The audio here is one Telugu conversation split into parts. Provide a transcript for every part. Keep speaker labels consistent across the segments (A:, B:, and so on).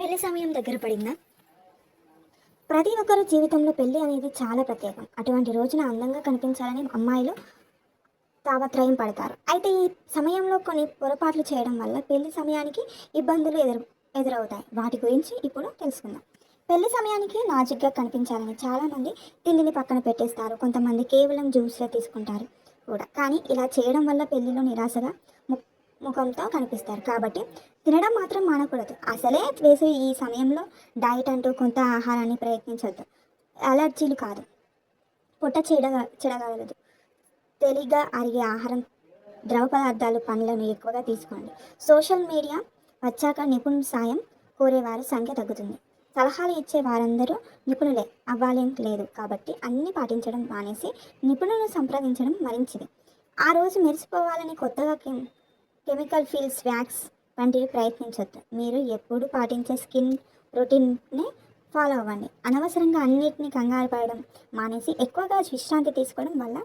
A: పెళ్లి సమయం దగ్గర పడిందా? ప్రతి ఒక్కరి జీవితంలో పెళ్లి అనేది చాలా ప్రత్యేకం. అటువంటి రోజున అందంగా కనిపించాలని అమ్మాయిలు తాపత్రయం పడతారు. అయితే ఈ సమయంలో కొన్ని పొరపాట్లు చేయడం వల్ల పెళ్లి సమయానికి ఇబ్బందులు ఎదురవుతాయి. వాటి గురించి ఇప్పుడు తెలుసుకుందాం. పెళ్లి సమయానికి నాజుగ్గా కనిపించాలని చాలామంది తిండిని పక్కన పెట్టేస్తారు. కొంతమంది కేవలం జ్యూస్లే తీసుకుంటారు కూడా. కానీ ఇలా చేయడం వల్ల పెళ్లిలో నిరాశగా ము- ముఖంతో కనిపిస్తారు. కాబట్టి తినడం మాత్రం మానకూడదు. అసలే వేసే ఈ సమయంలో డైట్ అంటూ కొంత ఆహారాన్ని ప్రయత్నించొద్దు. అలర్జీలు కాదు, పొట్ట చెడగలదు. తేలిగ్గా అరిగే ఆహారం, ద్రవ పదార్థాలు, పండ్లను ఎక్కువగా తీసుకోండి. సోషల్ మీడియా వచ్చాక నిపుణుల సాయం కోరేవారి సంఖ్య తగ్గుతుంది. సలహాలు ఇచ్చే వారందరూ నిపుణులే అవ్వాలేం లేదు. కాబట్టి అన్నీ పాటించడం మానేసి నిపుణులను సంప్రదించడం మంచిది. ఆ రోజు మెరిసిపోవాలని కొత్తగా కెమికల్ ఫీల్స్ వ్యాక్స్ వంటివి ప్రయత్నించొద్దు. మీరు ఎప్పుడు పాటించే స్కిన్ రొటీన్ని ఫాలో అవ్వండి. అనవసరంగా అన్నిటినీ కంగారు పడడం మానేసి ఎక్కువగా విశ్రాంతి తీసుకోవడం వల్ల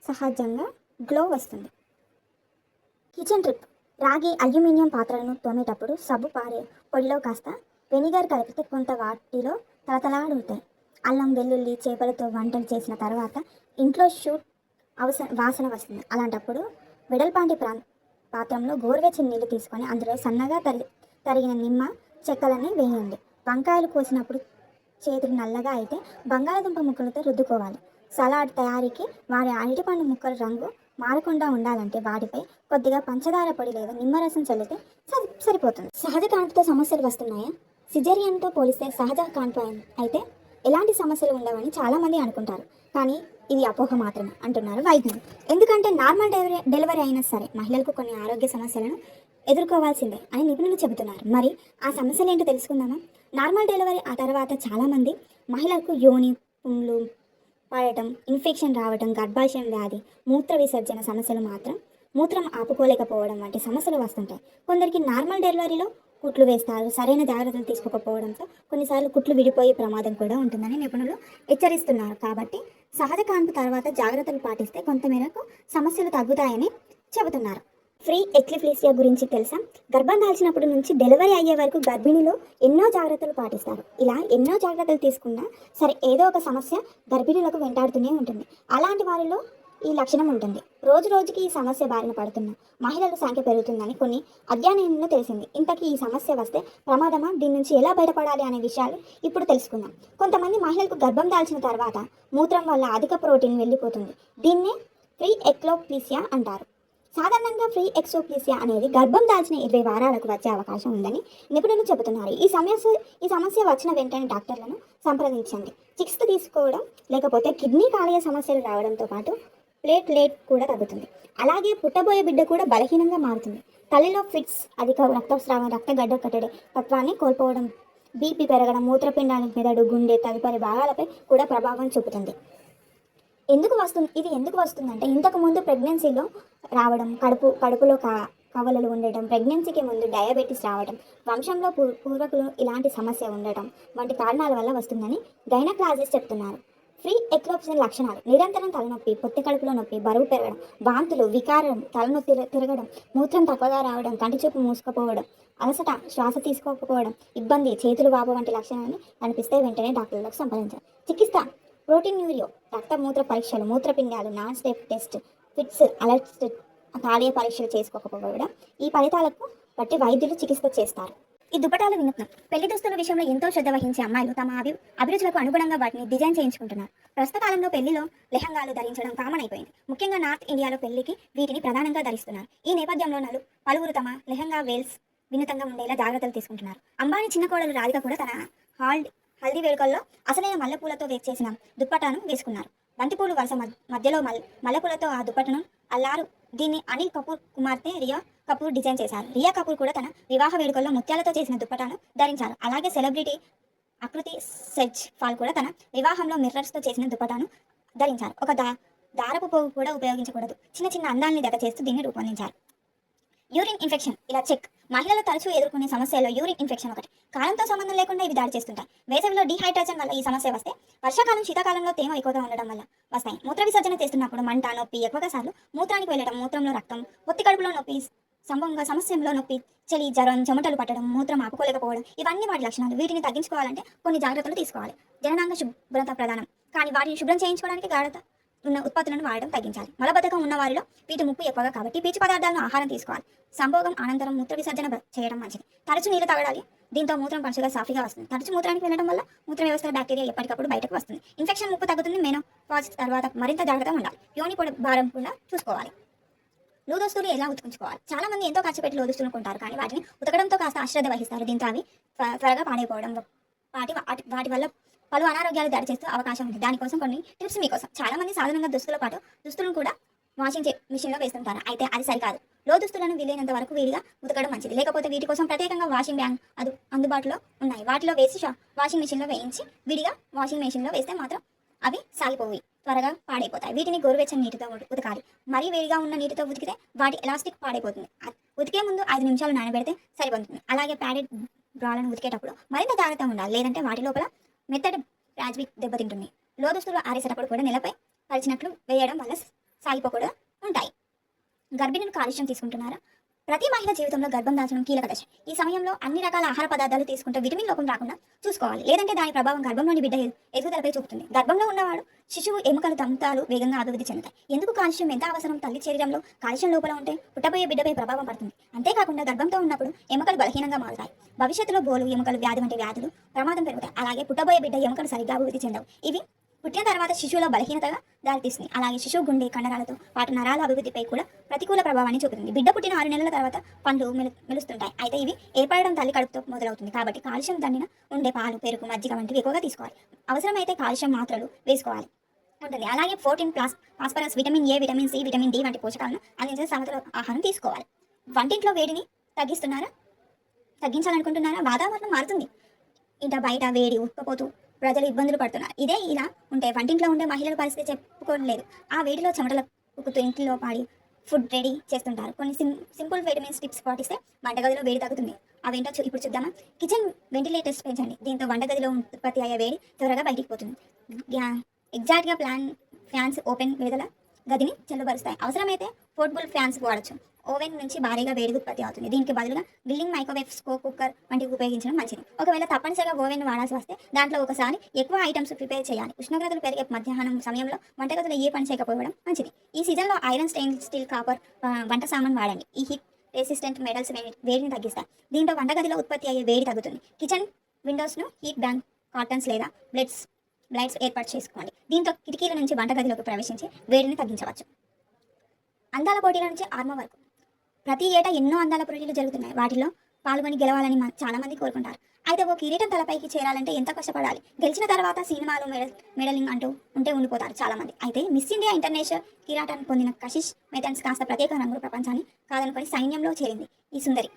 A: సహజంగా గ్లో వస్తుంది. Kitchen trip. రాగి, అల్యూమినియం పాత్రలను తోమేటప్పుడు సబ్బు పారే పొడిలో కాస్త వెనిగర్ కలిపితే కొంత వాటిలో తలతలాడుతాయి. అల్లం, వెల్లుల్లి, చేపలతో వంటలు చేసిన తర్వాత ఇంట్లో షూట్ వాసన వస్తుంది. అలాంటప్పుడు వెడల్పాంటి పాత్రలో గోరువెచ్చని నీళ్లు తీసుకొని అందులో సన్నగా తరిగిన నిమ్మ చెక్కలని వేయండి. వంకాయలు కోసినప్పుడు చేతులు నల్లగా అయితే బంగాళదుంప ముక్కలతో రుద్దుకోవాలి. సలాడ్ తయారీకి వారి అరటిపండు ముక్కల రంగు మారకుండా ఉండాలంటే వాటిపై కొద్దిగా పంచదార పొడి లేదా నిమ్మరసం చల్లితే సరిపోతుంది. సహజ కాన్పుతో సమస్యలు వస్తున్నాయా? సిజేరియన్తో పోలిస్తే సహజ కాన్పు అయితే ఎలాంటి సమస్యలు ఉండవని చాలామంది అనుకుంటారు. కానీ ఇది అపోహ మాత్రమే అంటున్నారు వైద్యులు. ఎందుకంటే నార్మల్ డెలివరీ అయినా సరే మహిళలకు కొన్ని ఆరోగ్య సమస్యలను ఎదుర్కోవాల్సిందే అని నిపుణులు చెబుతున్నారు. మరి ఆ సమస్యలు ఏంటో తెలుసుకుందామా? నార్మల్ డెలివరీ ఆ తర్వాత చాలామంది మహిళలకు యోని పుండ్లు పడటం, ఇన్ఫెక్షన్ రావడం, గర్భాశయం వ్యాధి, మూత్ర విసర్జన సమస్యలు, మూత్రం ఆపుకోలేకపోవడం వంటి సమస్యలు వస్తుంటాయి. కొందరికి నార్మల్ డెలివరీలో కుట్లు వేస్తారు. సరైన జాగ్రత్తలు తీసుకోకపోవడంతో కొన్నిసార్లు కుట్లు విడిపోయే ప్రమాదం కూడా ఉంటుందని నిపుణులు హెచ్చరిస్తున్నారు. కాబట్టి సహజ కాన్పు తర్వాత జాగ్రత్తలు పాటిస్తే కొంతమేరకు సమస్యలు తగ్గుతాయని చెబుతున్నారు. ఫ్రీ ఎక్లిప్లీసియా గురించి తెలుసా? గర్భం దాల్చినప్పటి నుంచి డెలివరీ అయ్యే వరకు గర్భిణిలో ఎన్నో జాగ్రత్తలు పాటిస్తారు. ఇలా ఎన్నో జాగ్రత్తలు తీసుకున్నా సరే ఏదో ఒక సమస్య గర్భిణులకు వెంటాడుతూనే ఉంటుంది. అలాంటి వారిలో ఈ లక్షణం ఉంటుంది. రోజు రోజుకి ఈ సమస్య బారిన పడుతున్న మహిళల సంఖ్య పెరుగుతుందని కొన్ని అధ్యయనంలో తెలిసింది. ఇంతకీ ఈ సమస్య వస్తే ప్రమాదమా? దీని నుంచి ఎలా బయటపడాలి అనే విషయాలు ఇప్పుడు తెలుసుకుందాం. కొంతమంది మహిళలకు గర్భం దాల్చిన తర్వాత మూత్రం వల్ల అధిక ప్రోటీన్ వెళ్ళిపోతుంది. దీన్నే ఫ్రీ ఎక్లోప్లీసియా అంటారు. సాధారణంగా ఫ్రీ ఎక్సోప్లీసియా అనేది గర్భం దాల్చిన 20 వారాలకు వచ్చే అవకాశం ఉందని నిపుణులు చెబుతున్నారు. ఈ సమస్య వచ్చిన వెంటనే డాక్టర్లను సంప్రదించండి. చికిత్స తీసుకోవడం లేకపోతే కిడ్నీ కాలేయ సమస్యలు రావడంతో పాటు ప్లేట్లెట్ కూడా తగ్గుతుంది. అలాగే పుట్టబోయే బిడ్డ కూడా బలహీనంగా మారుతుంది. తల్లిలో ఫిట్స్, అధిక రక్తస్రావం, రక్తగడ్డ కట్టడే తత్వాన్ని కోల్పోవడం, బీపీ పెరగడం, మూత్రపిండాలు, మెదడు, గుండె తదుపరి భాగాలపై కూడా ప్రభావం చూపుతుంది. ఇది ఎందుకు వస్తుందంటే ఇంతకు ముందు ప్రెగ్నెన్సీలో రావడం, కడుపులో కవలలు ఉండటం, ప్రెగ్నెన్సీకి ముందు డయాబెటీస్ రావడం, వంశంలో పూర్వకులు ఇలాంటి సమస్య ఉండటం వంటి కారణాల వల్ల వస్తుందని గైనకాలజిస్ట్ చెప్తున్నారు. ఫ్రీ ఎక్లోప్సియా లక్షణాలు: నిరంతరం తలనొప్పి, పొత్తి కడుపులో నొప్పి, బరువు పెరగడం, వాంతులు, వికారం, తలనొప్పి తిరగడం, మూత్రం తక్కువగా రావడం, కంటి చూపు మూసుకుపోవడం, అలసట, శ్వాస తీసుకోకపోవడం, ఇబ్బంది, చేతులు వాపు వంటి లక్షణాన్ని కనిపిస్తే వెంటనే డాక్టర్లకు సంప్రదించాలి. చికిత్స: ప్రోటీన్యూరియో, రక్త మూత్ర పరీక్షలు, మూత్రపిండాలు, non step test, fits, alert, కాలేయ పరీక్షలు చేసుకోకపోవడం, ఈ ఫలితాలకు బట్టి వైద్యులు చికిత్స చేస్తారు. ఈ దుపటాల వినూత్నం. పెళ్లి దుస్తుల విషయంలో ఎంతో శ్రద్ధ వహించే అమ్మాయిలు తమ అభిరుచులకు అనుగుణంగా వాటిని డిజైన్ చేయించుకుంటున్నారు. ప్రస్తుత కాలంలో పెళ్లిలో లెహంగాలు ధరించడం కామన్ అయిపోయింది. ముఖ్యంగా నార్త్ ఇండియాలో పెళ్లికి వీటిని ప్రధానంగా ధరిస్తున్నారు. ఈ నేపథ్యంలో పలువురు తమ లెహంగా వేల్స్ వినూతంగా ఉండేలా జాగ్రత్తలు తీసుకుంటున్నారు. అంబానీ చిన్న కోడలు రాధిక కూడా తన హల్దీ వేడుకల్లో అసలైన మల్లెపూలతో చేసిన దుప్పటాను వేసుకున్నారు. బంతిపూలు వరుస మధ్యలో మల్లెపూలతో ఆ దుప్పటను అల్లారు. దీన్ని అనిల్ కపూర్ కుమార్తె రియా కపూర్ డిజైన్ చేశారు. రియా కపూర్ కూడా తన వివాహ వేడుకల్లో ముత్యాలతో చేసిన దుప్పటాను ధరించారు. అలాగే సెలబ్రిటీ ఆకృతి సెజ్ ఫాల్ కూడా తన వివాహంలో మిర్రర్స్తో చేసిన దుప్పటాను ధరించారు. ఒక దారపు పోగు కూడా ఉపయోగించకూడదు. చిన్న చిన్న అందాన్ని జత చేస్తూ దీన్ని రూపొందించారు. యూరిన్ ఇన్ఫెక్షన్ ఇలా చెక్. మహిళలు తరచూ ఎదుర్కొనే సమస్యలో యూరిన్ ఇన్ఫెక్షన్ ఒకటి. కాలంతో సంబంధం లేకుండా ఇవి దాడి చేస్తుంటాయి. వేసవిలో డీహైడ్రేషన్ వల్ల ఈ సమస్య వస్తే, వర్షాకాలం, శీతాకాలంలో తేమ ఎక్కువగా ఉండడం వల్ల వస్తాయి. మూత్ర విసర్జన చేస్తున్నప్పుడు మంట, నొప్పి, ఎక్కువగా సార్లు మూత్రానికి వెళ్ళడం, మూత్రంలో రక్తం, పొత్తి కడుపులో నొప్పి, సంభవంగా సమస్యలో నొప్పి, చలి, జ్వరం, చెమటలు పట్టడం, మూత్రం ఆపుకోలేకపోవడం ఇవన్నీ వాటి లక్షణాలు. వీటిని తగ్గించుకోవాలంటే కొన్ని జాగ్రత్తలు తీసుకోవాలి. జననాంగ శుభ్రత ప్రధానం, కానీ వాటిని శుభ్రం చేయించుకోవడానికి గాఢత ఉన్న ఉత్పత్తులను వాడడం తగ్గించాలి. మలబద్ధకం ఉన్న వారిలో వీటి ముప్పు ఎక్కువగా కాబట్టి పీచు పదార్థాలను ఆహారం తీసుకోవాలి. సంభోగం అనంతరం మూత్ర విసర్జన చేయడం మంచిది. తరచు నీరు తాగడాలి. దీంతో మూత్రం పలుచగా సాఫీగా వస్తుంది. తరచు మూత్రానికి వెళ్ళడం వల్ల మూత్ర వ్యవస్థ బ్యాక్టీరియా ఎప్పటికప్పుడు బయటకు వస్తుంది. ఇన్ఫెక్షన్ ముప్పు తగ్గుతుంది. మెనోపాజ్ తర్వాత మరింత జాగ్రత్తగా ఉండాలి. యోని పొడి భారం కూడా చూసుకోవాలి. లోదుస్తులు ఎలా ఉతుకుంచుకోవాలి? చాలా మంది ఎంతో ఖర్చు పెట్టి లోదుస్తులు కొంటారు, కానీ వాటిని ఉతకడంతో కాస్త అశ్రద్ధ వహిస్తారు. దీంతో అవి త్వరగా పాడైపోవడం, వాటి వల్ల పలు అనారోగ్యాలు దాడి చేస్తూ అవకాశం ఉంది. దానికోసం కొన్ని టిప్స్ మీకోసం. చాలా మంది సాధారణంగా దుస్తులను కూడా వాషింగ్ మిషన్లో వేస్తుంటారు. అయితే అది సరికాదు. దుస్తులను వీలైనంత వరకు వేడిగా ఉతకడం మంచిది. లేకపోతే వీటి కోసం ప్రత్యేకంగా వాషింగ్ బ్యాగ్ అందుబాటులో ఉన్నాయి. వాటిలో వేసి వాషింగ్ మిషన్లో వేయించి విడిగా వాషింగ్ మిషన్లో వేస్తే మాత్రం అవి సాగిపోయి త్వరగా పాడైపోతాయి. వీటిని గోరువెచ్చని నీటితో ఉతకాలి. మరీ వేడిగా ఉన్న నీటితో ఉతికితే వాటి ఎలాస్టిక్ పాడైపోతుంది. ఉతికే ముందు 5 నిమిషాలు నానబెడితే సరిపోతుంది. అలాగే ప్యాడెడ్ బ్రాలను ఉతికేటప్పుడు మరింత జాగ్రత్తగా ఉండాలి, లేదంటే వాటి లోపల మెత్తటి రాజ్విక్ దెబ్బతింటుంది. లోదుస్తులు ఆరేసేటప్పుడు కూడా నెలపై పరిచినట్లు వేయడం వల్ల సాగిపోకుండా ఉంటాయి. గర్భిణులు కాలుష్యం తీసుకుంటున్నారా? ప్రతి మహిళ జీవితంలో గర్భం దాల్చడం కీలక దశ. ఈ సమయంలో అన్ని రకాల ఆహార పదార్థాలు తీసుకుంటే విటమిన్ లోపం రాకుండా చూసుకోవాలి, లేదంటే దాని ప్రభావం గర్భంలోని బిడ్డ ఎదుగుదలపై చూపుతుంది. గర్భంలో ఉన్నవాడు శిశువు ఎముకలు దంతాలు వేగంగా అభివృద్ధి చెందుతాయి. ఎందుకు కాల్షియం ఎంత అవసరం? తల్లి శరీరంలో కాల్షియం లోపల ఉంటే పుట్టబోయే బిడ్డపై ప్రభావం పడుతుంది. అంతేకాకుండా గర్భంతో ఉన్నప్పుడు ఎముకలు బలహీనంగా మారుతాయి. భవిష్యత్తులో బోలు, ఎముకలు వ్యాధి వంటి వ్యాధులు ప్రమాదం పెరుగుతాయి. అలాగే పుట్టబోయే బిడ్డ ఎముకలు సరిగ్గా అభివృద్ధి చెందవు. ఇవి పుట్టిన తర్వాత శిశువులో బలహీనతగా దారితీస్తుంది. అలాగే శిశువు గుండె కండరాలతో పాటు నరాల అభివృద్ధిపై కూడా ప్రతికూల ప్రభావాన్ని చూపుతుంది. బిడ్డ పుట్టిన 6 నెలల తర్వాత పండ్లు మెలుస్తుంటాయి. అయితే ఇవి ఏర్పడడం తల్లి కడుపుతో మొదలవుతుంది. కాబట్టి కాల్షియం దండిన ఉండే పాలు, పెరుగు, మజ్జిగ వంటివి ఎక్కువగా తీసుకోవాలి. అవసరమైతే కాల్షియం మాత్రలు వేసుకోవాలి ఉంటుంది. అలాగే protein, phosphorus, vitamin A, vitamin C, vitamin D వంటి పోషకాలను అందించే సమతుల ఆహారం తీసుకోవాలి. వంటింట్లో వేడిని తగ్గించాలనుకుంటున్నారా? వాతావరణం మారుతుంది. ఇంట బయట వేడి ఉక్కపోతూ ప్రజలు ఇబ్బందులు పడుతున్నారు. ఇదే ఇలా ఉంటే వంటింట్లో ఉండే మహిళల పరిస్థితి చెప్పుకోలేదు. ఆ వేడిలో చెమటల ఉక్కుతూ ఇంట్లో పాడి ఫుడ్ రెడీ చేస్తుంటారు. కొన్ని సింపుల్ విటమిన్స్ టిప్స్ పాటిస్తే వంటగదిలో వేడి తగ్గుతుంది. అవేంటో ఇప్పుడు చూద్దామా? కిచెన్ వెంటిలేటర్స్ పెంచండి. దీంతో వంటగదిలో ఉత్పత్తి అయ్యే వేడి త్వరగా బయటికి పోతుంది. ఎగ్జాక్ట్గా ఫ్యాన్స్ ఓపెన్ విడుదల గదిని చల్లబరుస్తాయి. అవసరమైతే పోర్టబుల్ ఫ్యాన్స్ వాడచ్చు. ఓవెన్ నుంచి భారీగా వేడి ఉత్పత్తి అవుతుంది. దీనికి బదులుగా గ్రిల్లింగ్, మైక్రోవేవ్, కుక్కర్ వంటివి ఉపయోగించడం మంచిది. ఒకవేళ తప్పనిసరిగా ఓవెన్ వాడాల్సి వస్తే దాంట్లో ఒకసారి ఎక్కువ ఐటమ్స్ ప్రిపేర్ చేయాలి. ఉష్ణోగ్రతలు పెరిగే మధ్యాహ్నం సమయంలో వంటగదిలో ఏ పని చేయకపోవడం మంచిది. ఈ సీజన్లో ఐరన్, స్టెయిన్లెస్ స్టీల్, కాపర్ వంట సామాన్ వాడండి. ఈ హీట్ రెసిస్టెంట్ మెటల్స్ వేడిని తగ్గిస్తాయి. దీంతో వంటగదిలో ఉత్పత్తి అయ్యే వేడి తగ్గుతుంది. కిచెన్ విండోస్ను హీట్ బ్యాంక్ కాటన్స్ లేదా బ్లైట్స్ ఏర్పాటు చేసుకోండి. దీంతో కిటికీల నుంచి వంటగదిలోకి ప్రవేశించి వేడిని తగ్గించవచ్చు. అందాల పోటీల నుంచి ఆర్మ వరకు ప్రతి ఏటా ఎన్నో అందాల పోటీలు జరుగుతున్నాయి. వాటిలో పాల్గొని గెలవాలని చాలా మంది కోరుకుంటారు. అయితే ఓ కిరీటం తలపైకి చేరాలంటే ఎంత కష్టపడాలి. గెలిచిన తర్వాత సినిమాలు, మెడలింగ్ అంటూ ఉండిపోతారు చాలా మంది. అయితే మిస్ ఇండియా ఇంటర్నేషనల్ కిరీటాన్ని పొందిన కశిష్ మెథన్స్ కాస్త ప్రత్యేక రంగుల ప్రపంచాన్ని కాదనుకొని సైన్యంలో చేరింది. ఈ సుందరి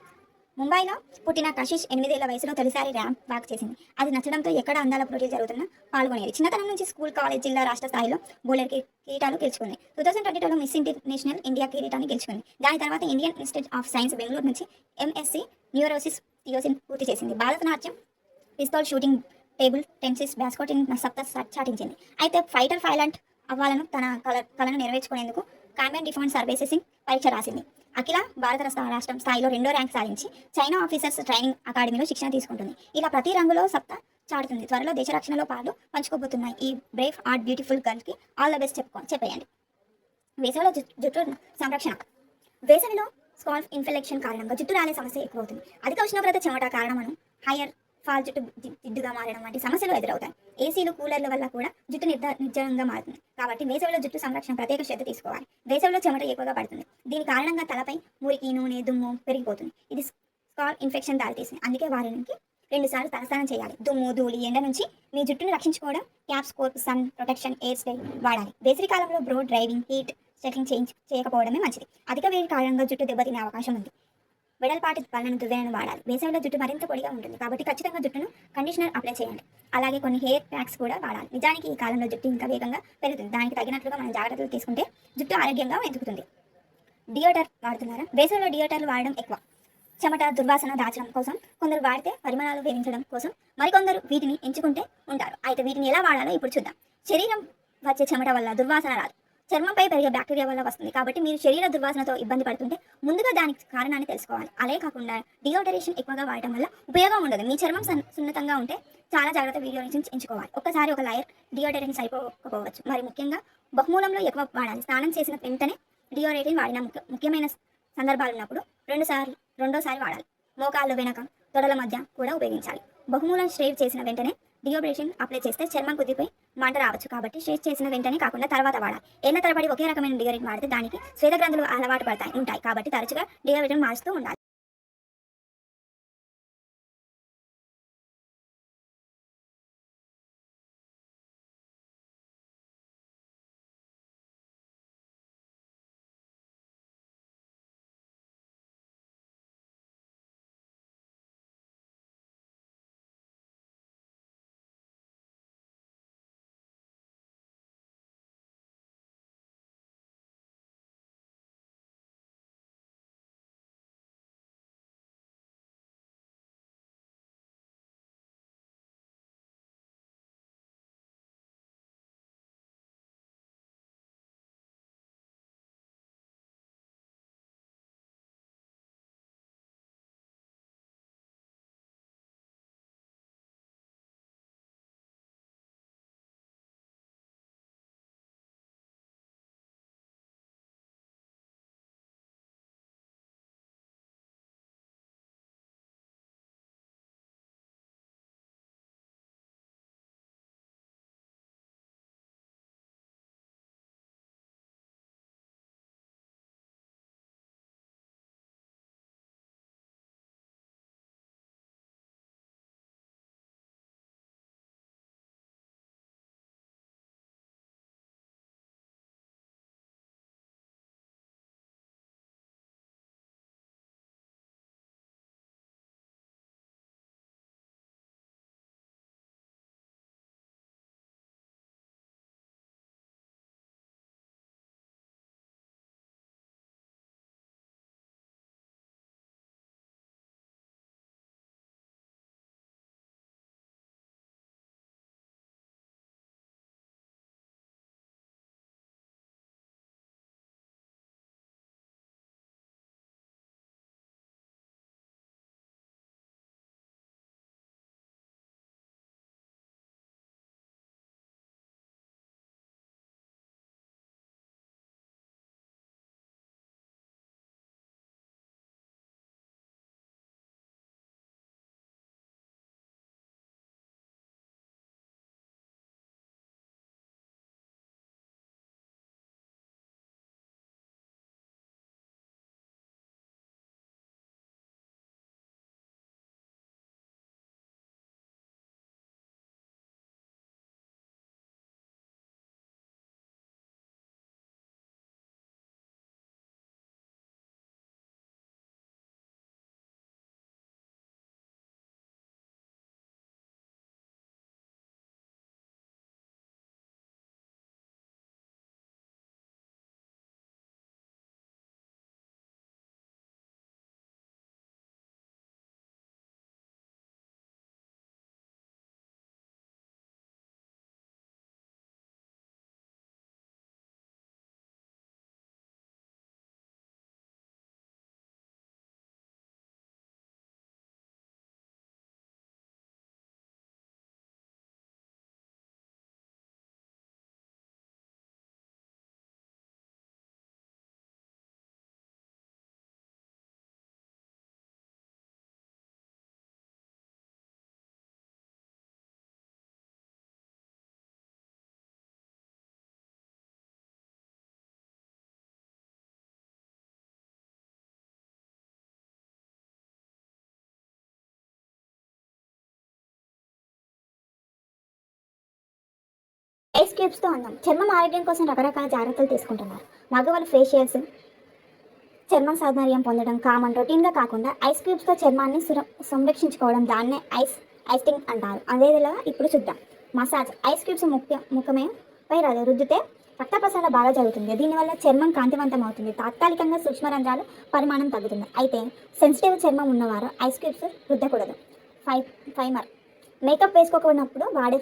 A: ముంబైలో పుట్టిన కశిష్ 8 ఏళ్ల వయసులో తొలిసారి ర్యాంప్ వాక్ చేసింది. అది నచ్చడంతో ఎక్కడ అందాల పోటీలు జరుగుతున్నా పాల్గొనేది. చిన్నతనం నుంచి స్కూల్, కాలేజ్, జిల్లా, రాష్ట్ర స్థాయిలో బౌలర్ కిరీటాలు గెలుచుకుంది. 2022లో మిస్ ఇంటర్నేషనల్ ఇండియా కిరీటాన్ని గెలుచుకుంది. దాని తర్వాత Indian institute of science Bengaluru నుంచి ఎంఎస్సి న్యూరోసిస్ థియోసిన్ పూర్తి చేసింది. Bharatanatyam, pistol shooting, table tennis, basketball సప్త చాటించింది. అయితే ఫైటర్ పైలట్ అవ్వాలను తన కళను నెరవేర్చుకునేందుకు కాంబైన్ డిఫెన్స్ సర్వీసెస్ పరీక్ష రాసింది. అఖిల భారత రాష్ట్రం స్థాయిలో 2వ ర్యాంక్ సాధించి చైనా ఆఫీసర్స్ ట్రైనింగ్ అకాడమీలో శిక్షణ తీసుకుంటుంది. ఇలా ప్రతి రంగులో సత్తా చాటుతుంది. త్వరలో దేశ రక్షణలో పాలు పంచుకోబోతున్నాయి ఈ బ్రేవ్ ఆర్ట్ బ్యూటిఫుల్ గర్ల్కి ఆల్ ద బెస్ట్ చెప్పేయండి. వేసవిలో జుట్టు సంరక్షణ. వేసవిలో స్కాల్ప్ ఇన్ఫెక్షన్ కారణంగా జుట్టు రాలే సమస్య ఎక్కువవుతుంది. అధిక ఉష్ణోగ్రత, చెమట కారణమను హైయర్ ఫాల్, జుట్టు జిడ్డుగా మారడం వంటి సమస్యలు ఎదురవుతాయి. ఏసీలు, కూలర్ల వల్ల కూడా జుట్టు నిర్జనంగా మారుతుంది. కాబట్టి వేసవిలో జుట్టు సంరక్షణ ప్రత్యేక శ్రద్ధ తీసుకోవాలి. వేసవిలో చెమట ఎక్కువగా పడుతుంది. దీని కారణంగా తలపై మురికి, నూనె, దుమ్ము పెరిగిపోతుంది. ఇది స్కాల్ప్ ఇన్ఫెక్షన్ దారితీస్తుంది. అందుకే వారానికి 2 సార్లు తలస్నానం చేయాలి. దుమ్ము, ధూళి, ఎండ నుంచి మీ జుట్టును రక్షించుకోవడం cap, scarf, sun protection, hair style వాడాలి. వేసవి కాలంలో బ్రో డ్రైవింగ్, హీట్ సెట్టింగ్ చేయకపోవడమే మంచిది. అధిక వేడి కారణంగా జుట్టు దెబ్బతినే అవకాశం ఉంది. వెడల్పాటి పళ్ళను దువ్వెనను వాడాలి. వేసవిలో జుట్టు మరింత పొడిగా ఉంటుంది కాబట్టి ఖచ్చితంగా జుట్టును కండిషనర్ అప్లై చేయండి. అలాగే కొన్ని హెయిర్ ప్యాక్స్ కూడా వాడాలి. నిజానికి ఈ కాలంలో జుట్టు ఇంకా వేగంగా పెరుగుతుంది. దానికి తగినట్లుగా మనం జాగ్రత్తలు తీసుకుంటే జుట్టు ఆరోగ్యంగా ఎదుగుతుంది. డియోటర్ వాడుతున్నారా? వేసవిలో డియోటర్లు వాడడం ఎక్కువ. చెమట దుర్వాసన దాచడం కోసం కొందరు వాడితే పరిమాణాలు వేధించడం కోసం మరికొందరు వీటిని ఎంచుకుంటే ఉంటారు. అయితే వీటిని ఎలా వాడాలో ఇప్పుడు చూద్దాం. శరీరం వచ్చే చెమట వల్ల దుర్వాసన రాదు. చర్మంపై పెరిగే బ్యాక్టీరియా వల్ల వస్తుంది. కాబట్టి మీరు శరీర దుర్వాసనతో ఇబ్బంది పడుతుంటే ముందుగా దానికి కారణాన్ని తెలుసుకోవాలి. అలే కాకుండా డియోడరేషన్ ఎక్కువగా వాడటం వల్ల ఉపయోగం ఉండదు. మీ చర్మం సున్నితంగా ఉంటే చాలా జాగ్రత్త డియోడరేషన్ ఎంచుకోవాలి. ఒక్కసారి ఒక లైర్ డియోడరేషన్ సరిపోకపోవచ్చు. మరి ముఖ్యంగా బహుమూలంలో ఎక్కువ వాడాలి. స్నానం చేసిన వెంటనే డియోడరేషన్ వాడిన ముఖ్యమైన సందర్భాలు ఉన్నప్పుడు రెండోసారి వాడాలి. మోకాళ్ళు వెనక తొడల మధ్య కూడా ఉపయోగించాలి. బహుమూలం షేవ్ చేసిన వెంటనే డియోడరేషన్ అప్లై చేస్తే చర్మం కుదిపోయి మంట రావచ్చు. కాబట్టి షేవ్ చేసిన వెంటనే కాకుండా తర్వాత వాడాలి. ఏళ్ల తరబడి ఒకే రకమైన డియోడరేషన్ వాడితే దానికి శ్వేత గ్రంథులు అలవాటు ఉంటాయి. కాబట్టి తరచుగా డియోడరేషన్ మారుస్తూ ఉండాలి. ఐస్ క్యూబ్స్తో అందం. చర్మం ఆరోగ్యం కోసం రకరకాల జాగ్రత్తలు తీసుకుంటున్నారు. మగవాళ్ళు ఫేషియల్స్, చర్మం సౌందర్యం పొందడం కామన్ రొటీన్గా కాకుండా ఐస్ క్యూబ్స్తో చర్మాన్ని సంరక్షించుకోవడం, దాన్నే ఐస్టింగ్ అంటారు. అదేలా ఇప్పుడు చూద్దాం. మసాజ్. ఐస్ క్యూబ్స్ ముఖమే పై రుద్దితే రక్త ప్రసరణ బాగా జరుగుతుంది. దీనివల్ల చర్మం కాంతివంతం అవుతుంది. తాత్కాలికంగా సూక్ష్మరంధ్రాలు పరిమాణం తగ్గుతుంది. అయితే సెన్సిటివ్ చర్మం ఉన్నవారు ఐస్ క్యూబ్స్ రుద్దకూడదు. ఫైమర్. మేకప్ వేసుకోకున్నప్పుడు వాడే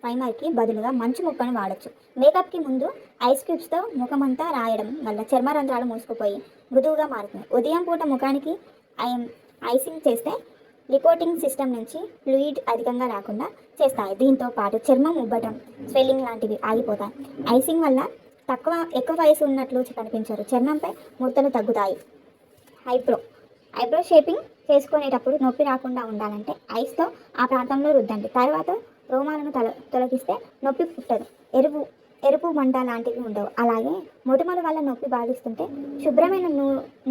A: ప్రైమర్కి బదులుగా మంచు ముక్కను వాడచ్చు. మేకప్కి ముందు ఐస్ క్యూబ్స్తో ముఖమంతా రాయడం వల్ల చర్మ రంధ్రాలు మూసుకుపోయి మృదువుగా మారుతుంది. ఉదయం పూట ముఖానికి ఐసింగ్ చేస్తే లిపోటింగ్ సిస్టమ్ నుంచి ఫ్లూయిడ్ అధికంగా రాకుండా చేస్తాయి. దీంతో పాటు చర్మం ఉబ్బటం, స్వెల్లింగ్ లాంటివి ఆగిపోతాయి. ఐసింగ్ వల్ల ఎక్కువ వయసు ఉన్నట్లు కనిపించరు. చర్మంపై ముడతలు తగ్గుతాయి. ఐబ్రో షేపింగ్ చేసుకునేటప్పుడు నొప్పి రాకుండా ఉండాలంటే ఐస్తో ఆ ప్రాంతంలో రుద్దండి. తర్వాత రోమాలను తొలగిస్తే నొప్పి పుట్టదు. ఎరుపు మంట లాంటివి ఉండవు. అలాగే మొటిమల వల్ల నొప్పి బాధిస్తుంటే శుభ్రమైన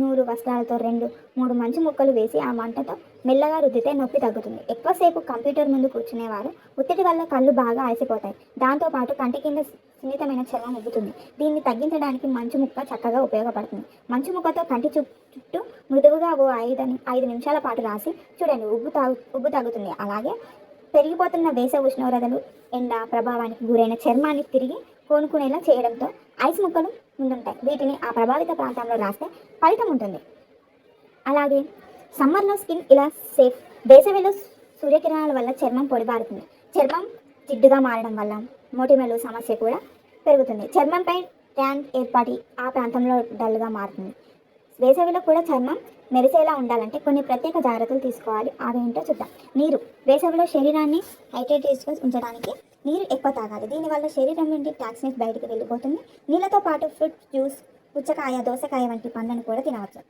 A: నూలు వస్త్రాలతో 2-3 మంచు ముక్కలు వేసి ఆ మంటతో మెల్లగా రుద్దితే నొప్పి తగ్గుతుంది. ఎక్కువసేపు కంప్యూటర్ ముందు కూర్చునేవారు ఒత్తిడి వల్ల కళ్ళు బాగా అలసిపోతాయి. దాంతోపాటు కంటి కింద సున్నితమైన చర్మం ఉబ్బుతుంది. దీన్ని తగ్గించడానికి మంచు ముక్క చక్కగా ఉపయోగపడుతుంది. మంచు ముక్కతో కంటి చుట్టూ మృదువుగా 5 నిమిషాల పాటు రాసి చూడండి, ఉబ్బు తగ్గుతుంది. అలాగే పెరిగిపోతున్న వేసవి ఉష్ణోగ్రతలు, ఎండ ప్రభావానికి గురైన చర్మాన్ని తిరిగి కోలుకునేలా చేయడంతో ఐస్ ముక్కలు ముందుంటాయి. వీటిని ఆ ప్రభావిత ప్రాంతంలో రాస్తే ఫలితం ఉంటుంది. అలాగే సమ్మర్లో స్కిన్ ఇలా సేఫ్. వేసవిలో సూర్యకిరణాల వల్ల చర్మం పొడిబారుతుంది. చర్మం జిడ్డుగా మారడం వల్ల మొటిమలు సమస్య కూడా పెరుగుతుంది. చర్మంపై ట్యాన్ ఏర్పడి ఆ ప్రాంతంలో డల్గా మారుతుంది. వేసవిలో కూడా చర్మం మెరిసేలా ఉండాలంటే కొన్ని ప్రత్యేక జాగ్రత్తలు తీసుకోవాలి. అవేంటో చూద్దాం. నీరు. వేసవిలో శరీరాన్ని హైడ్రేటెడ్గా ఉంచడానికి నీరు ఎక్కువ తాగాలి. దీనివల్ల శరీరం నుండి టాక్సిన్స్ బయటికి వెళ్ళిపోతుంది. నీళ్ళతో పాటు ఫ్రూట్ జ్యూస్, పుచ్చకాయ, దోసకాయ వంటి పండ్లను కూడా తినవచ్చు.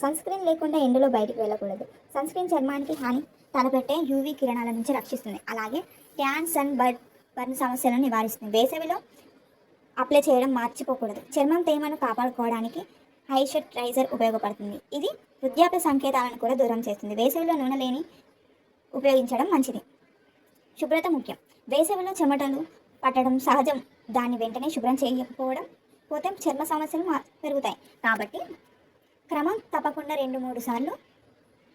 A: సన్ స్క్రీన్ లేకుండా ఎండలో బయటికి వెళ్ళకూడదు. సన్ స్క్రీన్ చర్మానికి హాని తలపెట్టే యూవీ కిరణాల నుంచి రక్షిస్తుంది. అలాగే ట్యాన్, సన్ బర్న్ సమస్యలను నివారిస్తుంది. వేసవిలో అప్లై చేయడం మర్చిపోకూడదు. చర్మం తేమను కాపాడుకోవడానికి మాయిశ్చరైజర్ ఉపయోగపడుతుంది. ఇది వృద్ధాప్య సంకేతాలను కూడా దూరం చేస్తుంది. వేసవిలో నూనె లేని ఉపయోగించడం మంచిది. శుభ్రత ముఖ్యం. వేసవిలో చెమటలు పట్టడం సహజం. దాన్ని వెంటనే శుభ్రం చేయకపోవడం పోతే చర్మ సమస్యలు పెరుగుతాయి. కాబట్టి క్రమం తప్పకుండా 2-3 సార్లు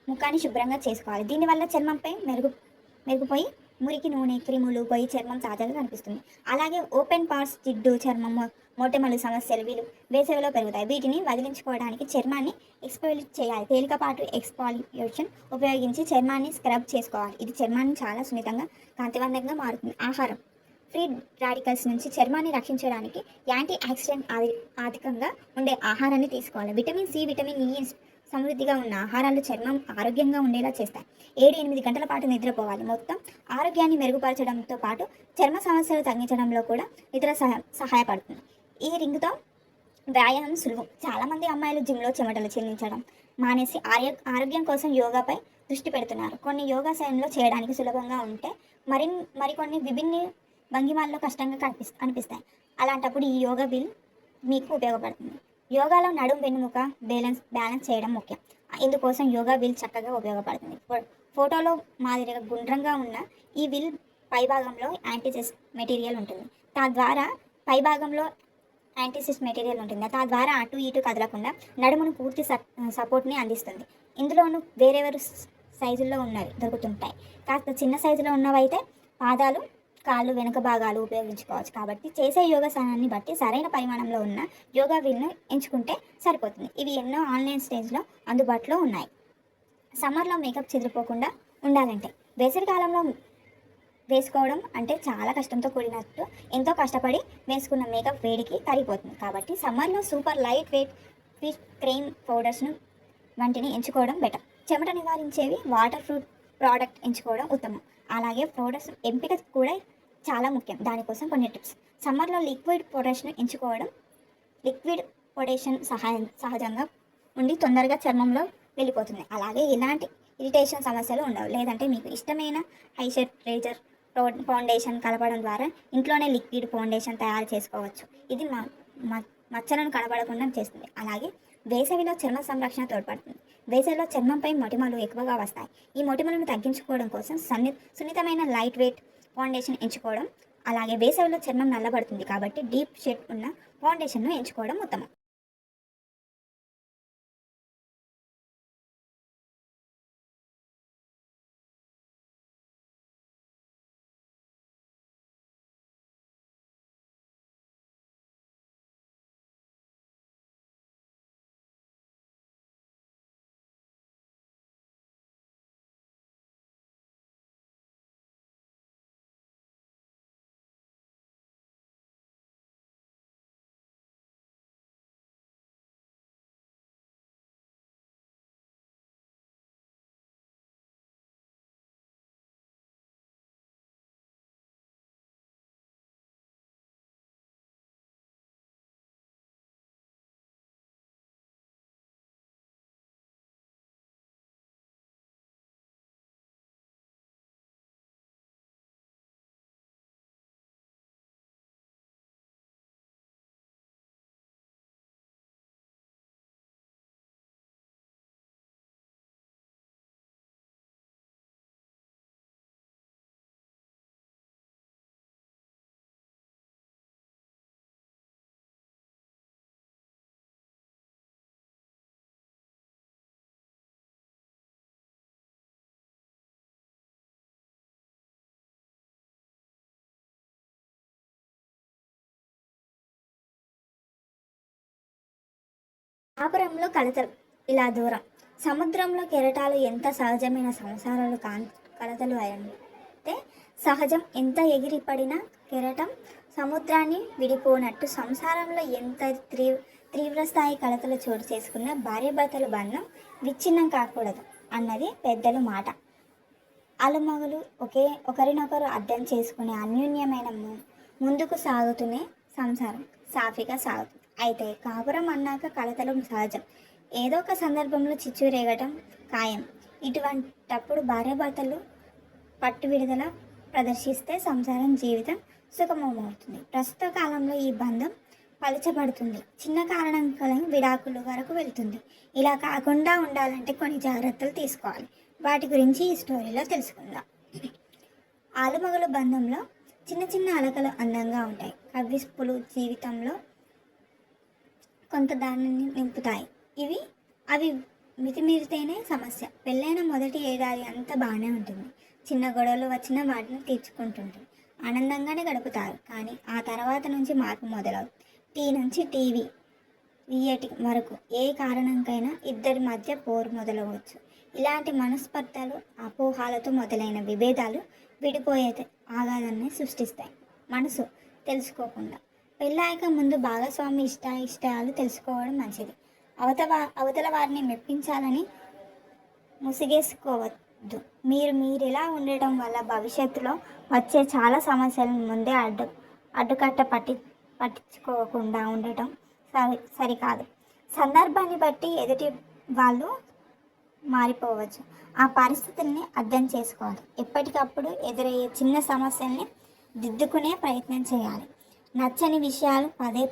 A: ముఖాన్ని శుభ్రంగా చేసుకోవాలి. దీనివల్ల చర్మంపై మెరుగుపోయి మురికి, నూనె, క్రిములు పోయి చర్మం తాజాగా కనిపిస్తుంది. అలాగే ఓపెన్ పార్ట్స్, జిడ్డు, చర్మం, మొటిమలు సమస్యలు వేసవిలో పెరుగుతాయి. వీటిని వదిలించుకోవడానికి చర్మాన్ని ఎక్స్ఫోలియేట్ చేయాలి. తేలికపాటు ఎక్స్ఫోలియేషన్ ఉపయోగించి చర్మాన్ని స్క్రబ్ చేసుకోవాలి. ఇది చర్మాన్ని చాలా సున్నితంగా, కాంతివంతంగా మారుతుంది. ఆహారం. ఫ్రీ రాడికల్స్ నుంచి చర్మాన్ని రక్షించడానికి యాంటీ ఆక్సిడెంట్ అధికంగా ఉండే ఆహారాన్ని తీసుకోవాలి. విటమిన్ సి, విటమిన్ ఈ సమృద్ధిగా ఉన్న ఆహారాలు చర్మం ఆరోగ్యంగా ఉండేలా చేస్తాయి. 7-8 గంటల పాటు నిద్రపోవాలి. మొత్తం ఆరోగ్యాన్ని మెరుగుపరచడంతో పాటు చర్మ సమస్యలు తగ్గించడంలో కూడా సహాయపడుతుంది. ఈ రింగ్తో వ్యాయామం సులువు. చాలామంది అమ్మాయిలు జిమ్లో చెమటలు చెల్లించడం మానేసి ఆరోగ్యం కోసం యోగాపై దృష్టి పెడుతున్నారు. కొన్ని యోగాసనంలో చేయడానికి సులభంగా ఉంటే మరికొన్ని విభిన్న భంగిమాల్లో కష్టంగా అనిపిస్తాయి. అలాంటప్పుడు ఈ యోగా బిల్ మీకు ఉపయోగపడుతుంది. యోగాలో నడుం, వెన్నుముక బ్యాలెన్స్ చేయడం ముఖ్యం. ఇందుకోసం యోగా విల్ చక్కగా ఉపయోగపడుతుంది. ఫోటోలో మాదిరిగా గుండ్రంగా ఉన్న ఈ విల్ పైభాగంలో యాంటీసిస్ట్ మెటీరియల్ ఉంటుంది. తద్వారా అటు ఇటు కదలకుండా నడుమును పూర్తి సపోర్ట్ని అందిస్తుంది. ఇందులోనూ వేరేవేరు సైజుల్లో ఉన్నవి దొరుకుతుంటాయి. కాస్త చిన్న సైజులో ఉన్నవైతే పాదాలు, కాళ్ళు, వెనుక భాగాలు ఉపయోగించుకోవచ్చు. కాబట్టి చేసే యోగాసనాన్ని బట్టి సరైన పరిమాణంలో ఉన్న యోగా వీల్ను ఎంచుకుంటే సరిపోతుంది. ఇవి ఎన్నో ఆన్లైన్ స్టేజ్లో అందుబాటులో ఉన్నాయి. సమ్మర్లో మేకప్ చెదిరిపోకుండా ఉండాలంటే వేసవి కాలంలో వేసుకోవడం అంటే చాలా కష్టంతో కూడినట్టు. ఎంతో కష్టపడి వేసుకున్న మేకప్ వేడికి కరిగిపోతుంది. కాబట్టి సమ్మర్లో super light weight face cream, పౌడర్స్ను వంటిని ఎంచుకోవడం బెటర్. చెమట నివారించేవి వాటర్ ప్రూఫ్ ప్రోడక్ట్ ఎంచుకోవడం ఉత్తమం. అలాగే పౌడర్స్ ఎంపిక కూడా చాలా ముఖ్యం. దానికోసం కొన్ని టిప్స్. సమ్మర్లో లిక్విడ్ పౌడర్స్ను ఎంచుకోవడం. లిక్విడ్ పౌడేషన్ సహజంగా ఉండి తొందరగా చర్మంలో వెళ్ళిపోతుంది. అలాగే ఎలాంటి ఇరిటేషన్ సమస్యలు ఉండవు. లేదంటే మీకు ఇష్టమైన మాయిశ్చరైజర్, ఫౌండేషన్ కలపడం ద్వారా ఇంట్లోనే లిక్విడ్ ఫౌండేషన్ తయారు చేసుకోవచ్చు. ఇది మచ్చలను కనబడకుండా చేస్తుంది. అలాగే వేసవిలో చర్మ సంరక్షణ తోడ్పడుతుంది. వేసవిలో చర్మంపై మొటిమలు ఎక్కువగా వస్తాయి. ఈ మొటిమలను తగ్గించుకోవడం కోసం సున్నితమైన లైట్ వెయిట్ ఫౌండేషన్ ఎంచుకోవడం. అలాగే వేసవిలో చర్మం నల్లబడుతుంది కాబట్టి డీప్ షేడ్ ఉన్న ఫౌండేషన్ను ఎంచుకోవడం ఉత్తమం. కాపురంలో కలతలు ఇలా దూరం. సముద్రంలో కెరటాలు ఎంత సహజమైన సంసారాలు కలతలు అంటే సహజం. ఎంత ఎగిరిపడినా కెరటం సముద్రాన్ని విడిపోనట్టు సంసారంలో ఎంత తీవ్రస్థాయి కలతలు చోటు చేసుకున్న భార్యాభర్తల బంధం విచ్ఛిన్నం కాకూడదు అన్నది పెద్దల మాట. అలమగలు ఒకరినొకరు అర్థం చేసుకునే అన్యోన్యమైన ముందుకు సాగుతూనే సంసారం సాఫీగా సాగుతుంది. అయితే కాపురం అన్నాక కలతలు సహజం. ఏదో ఒక సందర్భంలో చిచ్చు రేగటం ఖాయం. ఇటువంటప్పుడు భార్యాభర్తలు పట్టు విడుదల ప్రదర్శిస్తే సంసారం జీవితం సుగమమవుతుంది. ప్రస్తుత కాలంలో ఈ బంధం పలచబడుతుంది. చిన్న కారణం కలిగి విడాకుల వరకు వెళ్తుంది. ఇలా కాకుండా ఉండాలంటే కొన్ని జాగ్రత్తలు తీసుకోవాలి. వాటి గురించి ఈ స్టోరీలో తెలుసుకుందాం. ఆలుమగలు బంధంలో చిన్న చిన్న అలకలు అందంగా ఉంటాయి. కవ్వింపులు జీవితంలో కొంత దానిని నింపుతాయి. అవి మితిమీరితేనే సమస్య. పెళ్ళైన మొదటి ఏడాది అంతా బాగానే ఉంటుంది. చిన్న గొడవలు వచ్చినా వాటిని తీర్చుకుంటుంటుంది. ఆనందంగానే గడుపుతారు. కానీ ఆ తర్వాత నుంచి మార్పు మొదలవుతుంది. టీ నుంచి టీవీ వియటి వరకు ఏ కారణంకైనా ఇద్దరి మధ్య పోరు మొదలవచ్చు. ఇలాంటి మనస్పర్ధలు అపోహాలతో మొదలైన విభేదాలు విడిపోయే ఆఘాతాన్ని సృష్టిస్తాయి. మనసు తెలుసుకోకుండా పెళ్ళాక ముందు భాగస్వామి ఇష్టాలు తెలుసుకోవడం మంచిది. అవతల వారిని మెప్పించాలని ముసిగేసుకోవద్దు. మీరెలా ఉండటం వల్ల భవిష్యత్తులో వచ్చే చాలా సమస్యలను ముందే అడ్డుకట్ట పట్టించుకోకుండా ఉండటం సరికాదు. సందర్భాన్ని బట్టి ఎదుటి వాళ్ళు మారిపోవచ్చు. ఆ పరిస్థితుల్ని అర్థం చేసుకోవాలి. ఎప్పటికప్పుడు ఎదురయ్యే చిన్న సమస్యల్ని దిద్దుకునే ప్రయత్నం చేయాలి. నచ్చని విషయాలు పదే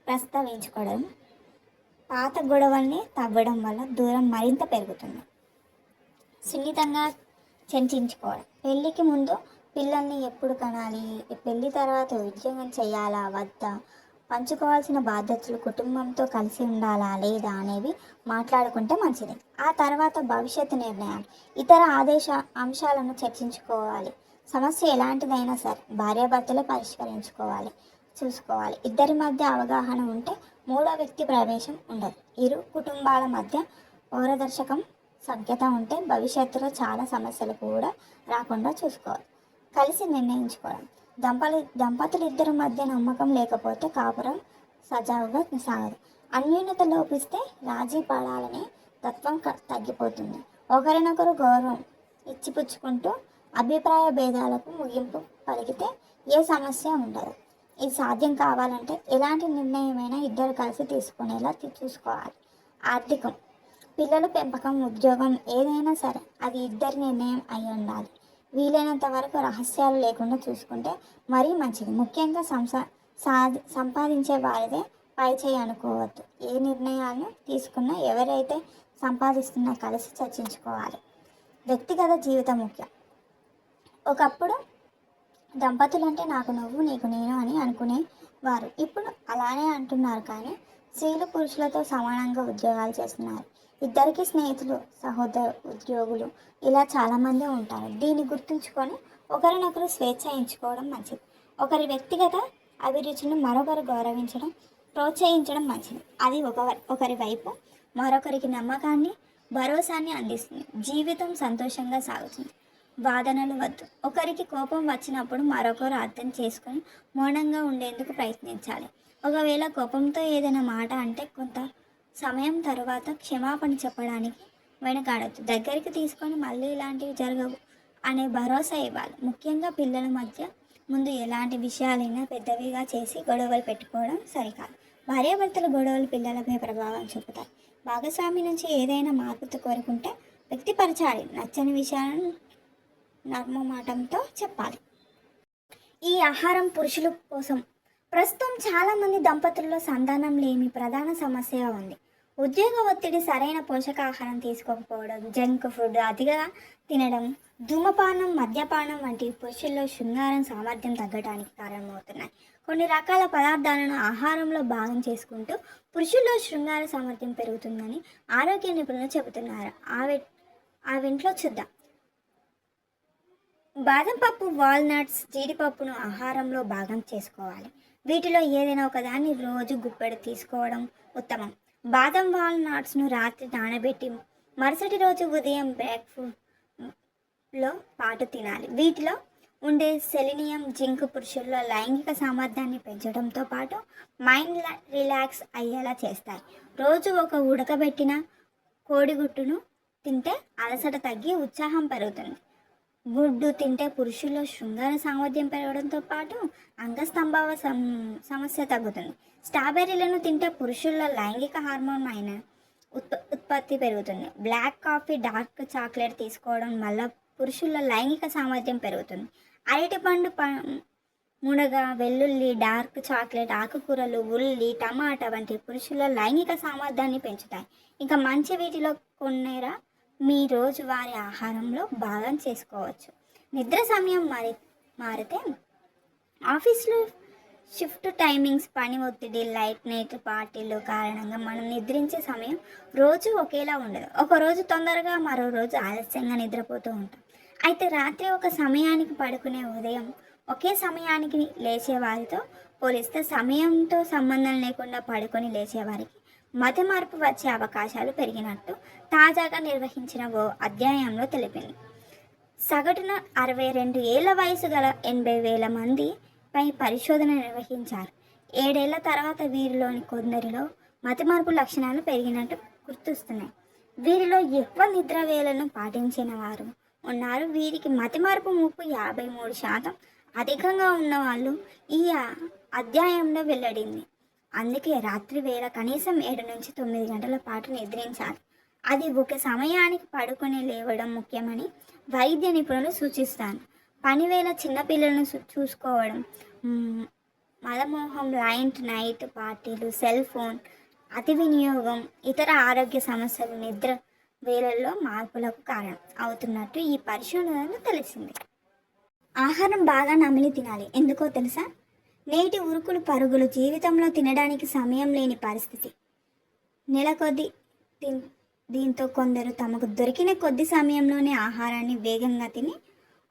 A: ప్రస్తావించుకోవడం, పాత గొడవల్ని తవ్వడం వల్ల దూరం మరింత పెరుగుతుంది. సున్నితంగా చర్చించుకోవడం. పెళ్ళికి ముందు పిల్లల్ని ఎప్పుడు కనాలి, పెళ్ళి తర్వాత ఉద్యోగం చేయాలా వద్దా, పంచుకోవాల్సిన బాధ్యతలు కుటుంబంతో కలిసి ఉండాలా లేదా అనేవి మాట్లాడుకుంటే మంచిది. ఆ తర్వాత భవిష్యత్తు నిర్ణయాలు, ఇతర అంశాలను చర్చించుకోవాలి. సమస్య ఎలాంటిదైనా సరే భార్యాభర్తలే చూసుకోవాలి. ఇద్దరి మధ్య అవగాహన ఉంటే మూడో వ్యక్తి ప్రవేశం ఉండదు. ఇరు కుటుంబాల మధ్య పారదర్శకం సఖ్యత ఉంటే భవిష్యత్తులో చాలా సమస్యలు కూడా రాకుండా చూసుకోవాలి. కలిసి నిర్ణయించుకోవడం. దంపతులు ఇద్దరి మధ్య నమ్మకం లేకపోతే కాపురం సజావుగా సాగదు. అన్యోన్యత లోపిస్తే రాజీ పడాలనే తత్వం తగ్గిపోతుంది. ఒకరినొకరు గౌరవం ఇచ్చిపుచ్చుకుంటూ అభిప్రాయ భేదాలకు ముగింపు పలికితే ఏ సమస్య ఉండదు. ఇది సాధ్యం కావాలంటే ఎలాంటి నిర్ణయమైనా ఇద్దరు కలిసి తీసుకునేలా చూసుకోవాలి. ఆర్థికం, పిల్లల పెంపకం, ఉద్యోగం ఏదైనా సరే అది ఇద్దరి నిర్ణయం అయి ఉండాలి. వీలైనంత వరకు రహస్యాలు లేకుండా చూసుకుంటే మరీ మంచిది. ముఖ్యంగా సంపాదించే వారిదే పైచేయి అనుకోవద్దు. ఏ నిర్ణయాలను తీసుకున్నా ఎవరైతే సంపాదిస్తున్నా కలిసి చర్చించుకోవాలి. వ్యక్తిగత జీవితం ముఖ్యం. ఒకప్పుడు దంపతులు అంటే నాకు నువ్వు నీకు నేను అని అనుకునేవారు. ఇప్పుడు అలానే అంటున్నారు. కానీ స్త్రీలు పురుషులతో సమానంగా ఉద్యోగాలు చేస్తున్నారు. ఇద్దరికి స్నేహితులు, సహోదరు, ఉద్యోగులు ఇలా చాలామంది ఉంటారు. దీన్ని గుర్తుంచుకొని ఒకరినొకరు స్వేచ్ఛ ఎంచుకోవడం మంచిది. ఒకరి వ్యక్తిగత అభిరుచిని మరొకరు గౌరవించడం, ప్రోత్సహించడం మంచిది. అది ఒకరి వైపు మరొకరికి నమ్మకాన్ని, భరోసాన్ని అందిస్తుంది. జీవితం సంతోషంగా సాగుతుంది. వాదనలు వద్దు. ఒకరికి కోపం వచ్చినప్పుడు మరొకరు అర్థం చేసుకొని మౌనంగా ఉండేందుకు ప్రయత్నించాలి. ఒకవేళ కోపంతో ఏదైనా మాట అంటే కొంత సమయం తర్వాత క్షమాపణ చెప్పడానికి వెనకాడద్దు. దగ్గరికి తీసుకొని మళ్ళీ ఇలాంటివి జరగవు అనే భరోసా ఇవ్వాలి. ముఖ్యంగా పిల్లల మధ్య ముందు ఎలాంటి విషయాలైనా పెద్దవిగా చేసి గొడవలు పెట్టుకోవడం సరికాదు. భార్యాభర్తల గొడవలు పిల్లలపై ప్రభావం చూపుతాయి. భాగస్వామి నుంచి ఏదైనా మార్పుతో కోరుకుంటే వ్యక్తిపరచాలి. నచ్చని విషయాలను నర్మమాటంతో చెప్పాలి. ఈ ఆహారం పురుషుల కోసం. ప్రస్తుతం చాలామంది దంపతుల్లో సంతానం లేమి ప్రధాన సమస్యగా ఉంది. ఉద్యోగ ఒత్తిడి, సరైన పోషకాహారం తీసుకోకపోవడం, జంక్ ఫుడ్ అతిగా తినడం, ధూమపానం, మద్యపానం వంటివి పురుషుల్లో శృంగారం సామర్థ్యం తగ్గడానికి కారణమవుతున్నాయి. కొన్ని రకాల పదార్థాలను ఆహారంలో భాగం చేసుకుంటూ పురుషుల్లో శృంగార సామర్థ్యం పెరుగుతుందని ఆరోగ్య నిపుణులు చెబుతున్నారు. ఆ వెంట్లో చూద్దాం. బాదం పప్పు, వాల్నట్స్, జీడిపప్పును ఆహారంలో భాగం చేసుకోవాలి. వీటిలో ఏదైనా ఒకదాన్ని రోజు గుప్పెడు తీసుకోవడం ఉత్తమం. బాదం వాల్నట్స్ను రాత్రి నానబెట్టి మరుసటి రోజు ఉదయం బ్రేక్ఫాస్ట్లో పాటు తినాలి. వీటిలో ఉండే సెలీనియం, జింక్ పురుషుల్లో లైంగిక సామర్థ్యాన్ని పెంచడంతో పాటు మైండ్ రిలాక్స్ అయ్యేలా చేస్తాయి. రోజు ఒక ఉడకబెట్టిన కోడిగుట్టును తింటే అలసట తగ్గి ఉత్సాహం పెరుగుతుంది. గుడ్డు తింటే పురుషుల్లో శృంగార సామర్థ్యం పెరగడంతో పాటు అంగస్తంభావ సమస్య తగ్గుతుంది. స్ట్రాబెర్రీలను తింటే పురుషుల్లో లైంగిక హార్మోన్ అయిన ఉత్పత్తి పెరుగుతుంది. బ్లాక్ కాఫీ, డార్క్ చాక్లెట్ తీసుకోవడం వల్ల పురుషుల్లో లైంగిక సామర్థ్యం పెరుగుతుంది. అరటిపండు, మునగ, వెల్లుల్లి, డార్క్ చాక్లెట్, ఆకుకూరలు, ఉల్లి, టమాటా వంటి పురుషుల్లో లైంగిక సామర్థ్యాన్ని పెంచుతాయి. ఇంకా మంచి వీటిలో కొన్నేరా మీ రోజువారీ ఆహారంలో భాగం చేసుకోవచ్చు. నిద్ర సమయం మారితే ఆఫీస్లో షిఫ్ట్ టైమింగ్స్, పని ఒత్తిడి, లైట్ నైట్ పార్టీలు కారణంగా మనం నిద్రించే సమయం రోజు ఒకేలా ఉండదు. ఒకరోజు తొందరగా, మరో రోజు ఆలస్యంగా నిద్రపోతూ ఉంటాం. అయితే రాత్రి ఒక సమయానికి పడుకునే, ఉదయం ఒకే సమయానికి లేచే వారితో పోలిస్తే సమయంతో సంబంధం లేకుండా పడుకొని లేచేవారికి మతి మార్పు వచ్చే అవకాశాలు పెరిగినట్టు తాజాగా నిర్వహించిన ఓ అధ్యాయంలో తెలిపింది. సగటున 62 ఏళ్ల వయసు గల 80,000 మందిపై పరిశోధన నిర్వహించారు. 7 ఏళ్ల తర్వాత వీరిలోని కొందరిలో మతిమార్పు లక్షణాలు పెరిగినట్టు గుర్తిస్తున్నాయి. వీరిలో ఎక్కువ నిద్ర వేళను పాటించిన వారు ఉన్నారు. వీరికి మతిమార్పు ముప్పు 53% అధికంగా ఉన్నవాళ్ళు ఈ అధ్యాయంలో వెల్లడింది. అందుకే రాత్రి వేళ కనీసం 7 నుంచి 9 గంటల పాటు నిద్రించాలి. అది ఒక సమయానికి పడుకొని లేవడం ముఖ్యమని వైద్య నిపుణులు సూచిస్తారు. పనివేళ చిన్నపిల్లలను చూసుకోవడం, మదమోహం, లైట్ నైట్ పార్టీలు, సెల్ ఫోన్ అతి వినియోగం, ఇతర ఆరోగ్య సమస్యలు నిద్ర వేళల్లో మార్పులకు కారణం అవుతున్నట్టు ఈ పరిశోధనలో తెలిసింది. ఆహారం బాగా నమిలి తినాలి. ఎందుకో తెలుసా? నేటి ఉరుకులు పరుగులు జీవితంలో తినడానికి సమయం లేని పరిస్థితి నెలకొద్ది. దీంతో కొందరు తమకు దొరికిన కొద్ది సమయంలోనే ఆహారాన్ని వేగంగా తిని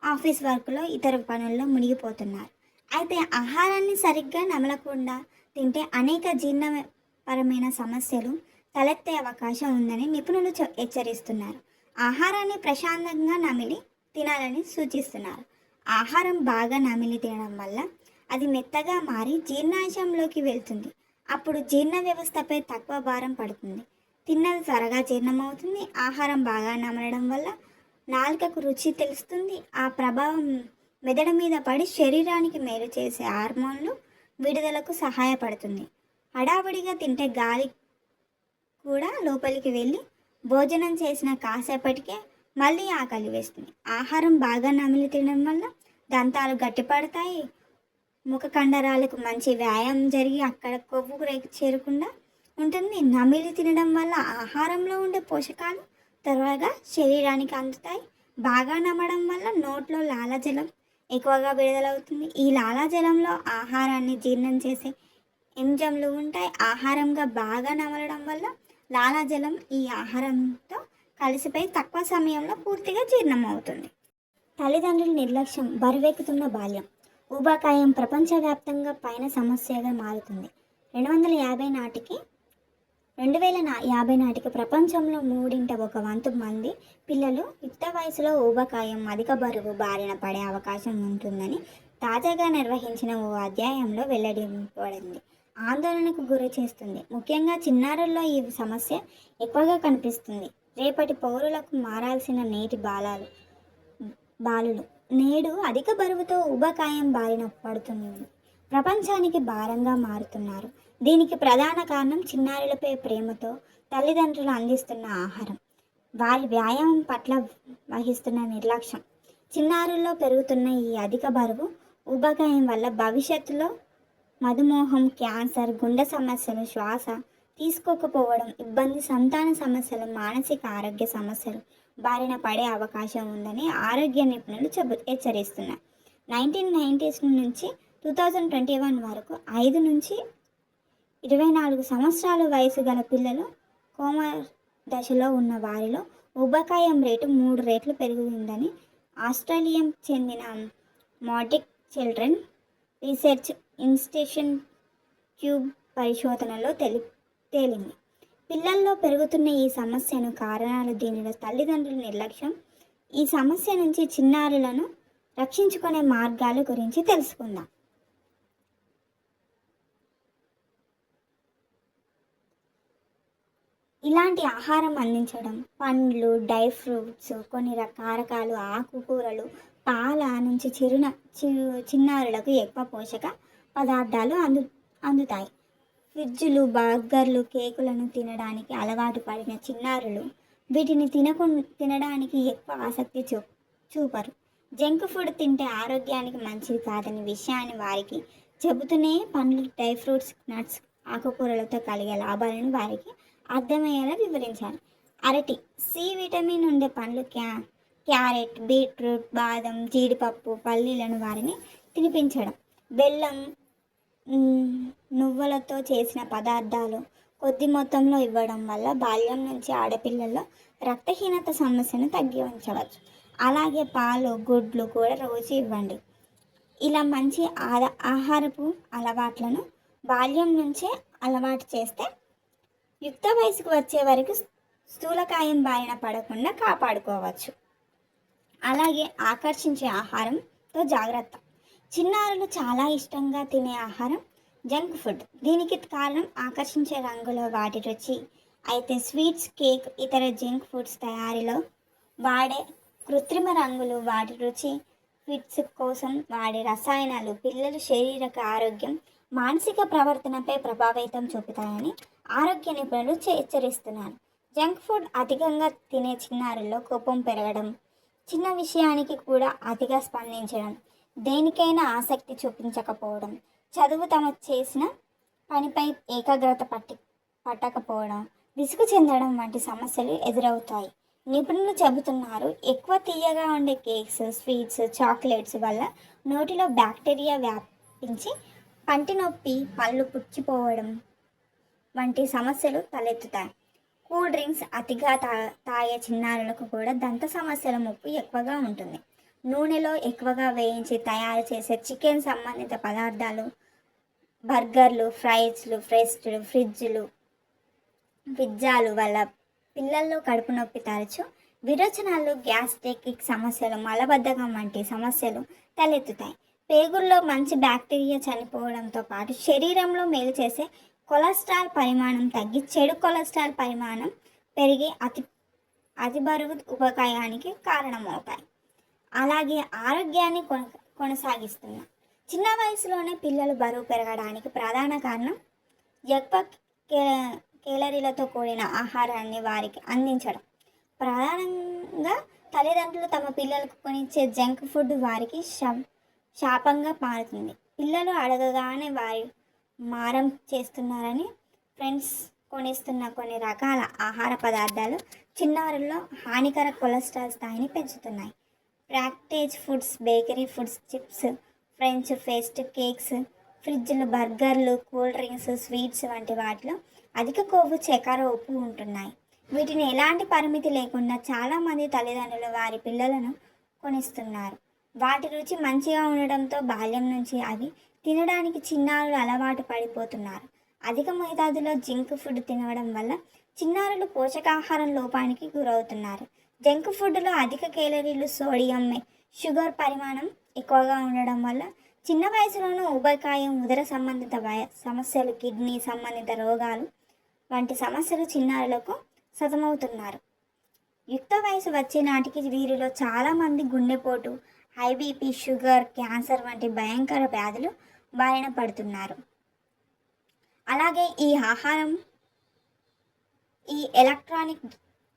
A: ఆఫీస్ వర్క్లో, ఇతర పనుల్లో మునిగిపోతున్నారు. అయితే ఆహారాన్ని సరిగ్గా నమలకుండా తింటే అనేక జీర్ణపరమైన సమస్యలు తలెత్తే అవకాశం ఉందని నిపుణులు హెచ్చరిస్తున్నారు. ఆహారాన్ని ప్రశాంతంగా నమిలి తినాలని సూచిస్తున్నారు. ఆహారం బాగా నమిలి తినడం వల్ల అది మెత్తగా మారి జీర్ణాశయంలోకి వెళ్తుంది. అప్పుడు జీర్ణ వ్యవస్థపై తక్కువ భారం పడుతుంది. తిన్నది త్వరగా జీర్ణమవుతుంది. ఆహారం బాగా నమలడం వల్ల నాలుకకు రుచి తెలుస్తుంది. ఆ ప్రభావం మెదడు మీద పడి శరీరానికి మేలు చేసే హార్మోన్లు విడుదలకు సహాయపడుతుంది. హడావుడిగా తింటే గాలి కూడా లోపలికి వెళ్ళి భోజనం చేసిన కాసేపటికే మళ్ళీ ఆకలి వేస్తుంది. ఆహారం బాగా నమిలి తినడం వల్ల దంతాలు గట్టిపడతాయి. ముఖ కండరాలకు మంచి వ్యాయామం జరిగి అక్కడ కొవ్వు చేరకుండా ఉంటుంది. నమిలి తినడం వల్ల ఆహారంలో ఉండే పోషకాలు త్వరగా శరీరానికి అందుతాయి. బాగా నమలడం వల్ల నోట్లో లాలాజలం ఎక్కువగా విడుదలవుతుంది. ఈ లాలాజలంలో ఆహారాన్ని జీర్ణం చేసే ఎంజైమ్లు ఉంటాయి. ఆహారంగా బాగా నమలడం వల్ల లాలాజలం ఈ ఆహారంతో కలిసిపోయి తక్కువ సమయంలో పూర్తిగా జీర్ణమవుతుంది. తల్లిదండ్రుల నిర్లక్ష్యం, బరువెక్కుతున్న బాల్యం. ఊబకాయం ప్రపంచవ్యాప్తంగా పైన సమస్యగా మారుతుంది. 2050 నాటికి ప్రపంచంలో 1/3 మంది పిల్లలు యుక్త వయసులో ఊబకాయం, అధిక బరువు బారిన పడే అవకాశం ఉంటుందని తాజాగా నిర్వహించిన ఓ అధ్యాయంలో వెల్లడింపబడింది. ఆందోళనకు గురి చేస్తుంది. ముఖ్యంగా చిన్నారుల్లో ఈ సమస్య ఎక్కువగా కనిపిస్తుంది. రేపటి పౌరులకు మారాల్సిన నేటి బాలులు నేడు అధిక బరువుతో ఊబకాయం బారిన పడుతుంది. ప్రపంచానికి భారంగా మారుతున్నారు. దీనికి ప్రధాన కారణం చిన్నారులపై ప్రేమతో తల్లిదండ్రులు అందిస్తున్న ఆహారం, వారి వ్యాయామం పట్ల వహిస్తున్న నిర్లక్ష్యం. చిన్నారుల్లో పెరుగుతున్న ఈ అధిక బరువు, ఊబకాయం వల్ల భవిష్యత్తులో మధుమేహం, క్యాన్సర్, గుండె సమస్యలు, శ్వాస తీసుకోకపోవడం ఇబ్బంది, సంతాన సమస్యలు, మానసిక ఆరోగ్య సమస్యలు బారిన పడే అవకాశం ఉందని ఆరోగ్య నిపుణులు హెచ్చరిస్తున్నారు. 1990s నుంచి 2021 వరకు 5 నుంచి 24 సంవత్సరాల వయసు గల పిల్లలు, కోమా దశలో ఉన్న వారిలో ఊబకాయం రేటు 3 రెట్లు పెరిగిందని ఆస్ట్రేలియాకు చెందిన మోడిక్ చిల్డ్రన్ రీసెర్చ్ ఇన్స్టిట్యూషన్ క్యూబ్ పరిశోధనలో తేలింది. పిల్లల్లో పెరుగుతున్న ఈ సమస్యను కారణాలు దీనిలో తల్లిదండ్రుల నిర్లక్ష్యం. ఈ సమస్య నుంచి చిన్నారులను రక్షించుకునే మార్గాల గురించి తెలుసుకుందాం. ఇలాంటి ఆహారం అందించడం, పండ్లు, డ్రై ఫ్రూట్స్, కొన్ని రకాలు ఆకుకూరలు, పాల నుంచి చిన్నారులకు ఎక్కువ పోషక పదార్థాలు అందుతాయి. పిజ్జులు, బర్గర్లు, కేకులను తినడానికి అలవాటు పడిన చిన్నారులు వీటిని తినడానికి ఎక్కువ ఆసక్తి చూపరు. జంక్ ఫుడ్ తింటే ఆరోగ్యానికి మంచిది కాదని విషయాన్ని వారికి చెబుతూనే పండ్లు, డ్రై ఫ్రూట్స్, నట్స్, ఆకుకూరలతో కలిగే లాభాలను వారికి అర్థమయ్యేలా వివరించాలి. అరటి, సి విటమిన్ ఉండే పండ్లు క్యారెట్, బీట్రూట్, బాదం, జీడిపప్పు, పల్లీలను వారిని తినిపించడం. బెల్లం, నువ్వులతో చేసిన పదార్థాలు కొద్ది మొత్తంలో ఇవ్వడం వల్ల బాల్యం నుంచి ఆడపిల్లల్లో రక్తహీనత సమస్యను తగ్గించవచ్చు. అలాగే పాలు, గుడ్లు కూడా రోజు ఇవ్వండి. ఇలా మంచి ఆహారపు అలవాట్లను బాల్యం నుంచే అలవాటు చేస్తే యుక్త వయసుకు వచ్చే వరకు స్థూలకాయం బారిన పడకుండా కాపాడుకోవచ్చు. అలాగే ఆకర్షించే ఆహారంతో జాగ్రత్త. చిన్నారులు చాలా ఇష్టంగా తినే ఆహారం జంక్ ఫుడ్. దీనికి కారణం ఆకర్షించే రంగులో వాటి రుచి. అయితే స్వీట్స్, కేక్, ఇతర జంక్ ఫుడ్స్ తయారీలో వాడే కృత్రిమ రంగులు, వాటి రుచి, ఫిట్స్ కోసం వాడే రసాయనాలు పిల్లల శారీరక ఆరోగ్యం, మానసిక ప్రవర్తనపై ప్రభావితం చూపుతాయని ఆరోగ్య నిపుణులు హెచ్చరిస్తున్నారు. జంక్ ఫుడ్ అధికంగా తినే చిన్నారుల్లో కోపం పెరగడం, చిన్న విషయానికి కూడా అతిగా స్పందించడం, దేనికైనా ఆసక్తి చూపించకపోవడం, చదువు తమ చేసిన పనిపై ఏకాగ్రత పట్టకపోవడం, విసుగు చెందడం వంటి సమస్యలు ఎదురవుతాయి. నిపుణులు చెబుతున్నారు, ఎక్కువ తీయగా ఉండే కేక్స్, స్వీట్స్, చాక్లెట్స్ వల్ల నోటిలో బ్యాక్టీరియా వ్యాపించి పంటి నొప్పి, పళ్ళు పుచ్చిపోవడం వంటి సమస్యలు తలెత్తుతాయి. కూల్ డ్రింక్స్ అతిగా తాగే చిన్నారులకు కూడా దంత సమస్యల ముప్పు ఎక్కువగా ఉంటుంది. నూనెలో ఎక్కువగా వేయించి తయారు చేసే చికెన్ సంబంధిత పదార్థాలు, బర్గర్లు, ఫ్రైస్లు, పిజ్జాలు వల్ల పిల్లల్లో కడుపు నొప్పి, తరచు విరోచనాలు, గ్యాస్ట్రిక్ సమస్యలు, మలబద్ధకం వంటి సమస్యలు తలెత్తుతాయి. పేగుల్లో మంచి బ్యాక్టీరియా చనిపోవడంతో పాటు శరీరంలో మేలు చేసే కొలెస్ట్రాల్ పరిమాణం తగ్గి చెడు కొలెస్ట్రాల్ పరిమాణం పెరిగి అతి బరువు ఉపకాయానికి కారణమవుతాయి. అలాగే ఆరోగ్యాన్ని కొనసాగిస్తున్నా. చిన్న వయసులోనే పిల్లలు బరువు పెరగడానికి ప్రధాన కారణం ఎక్కువ కేలరీలతో కూడిన ఆహారాన్ని వారికి అందించడం. ప్రధానంగా తల్లిదండ్రులు తమ పిల్లలకు కొనిచ్చే జంక్ ఫుడ్ వారికి శాపంగా మారుతుంది. పిల్లలు అడగగానే వారి మారం చేస్తున్నారని ఫ్రెండ్స్ కొనిస్తున్న కొన్ని రకాల ఆహార పదార్థాలు చిన్నారుల్లో హానికర కొలెస్ట్రాల్ స్థాయిని పెంచుతున్నాయి. Package foods, bakery foods, chips, french ఫేస్ట్, కేక్స్, ఫ్రిడ్జ్లు, బర్గర్లు, కూల్ డ్రింక్స్, స్వీట్స్ వంటి వాటిలో అధిక కొవ్వు, చక్కెర, ఉప్పు ఉంటున్నాయి. వీటిని ఎలాంటి పరిమితి లేకుండా చాలామంది తల్లిదండ్రులు వారి పిల్లలను కొనిస్తున్నారు. వాటి రుచి మంచిగా ఉండడంతో బాల్యం నుంచి అవి తినడానికి చిన్నారులు అలవాటు పడిపోతున్నారు. అధిక మోతాదులో జంక్ ఫుడ్ తినడం వల్ల చిన్నారులు పోషకాహారం లోపానికి గురవుతున్నారు. జంక్ ఫుడ్లో అధిక కేలరీలు, సోడియం, షుగర్ పరిమాణం ఎక్కువగా ఉండడం వల్ల చిన్న వయసులోనూ ఊబకాయం, ఉదర సంబంధిత సమస్యలు, కిడ్నీ సంబంధిత రోగాలు వంటి సమస్యలు చిన్నారులకు సతమవుతున్నారు. యుక్త వయసు వచ్చే నాటికి వీరిలో చాలామంది గుండెపోటు, హై బీపీ, షుగర్, క్యాన్సర్ వంటి భయంకర వ్యాధులు బారిన పడుతున్నారు. అలాగే ఈ ఆహారం, ఈ ఎలక్ట్రానిక్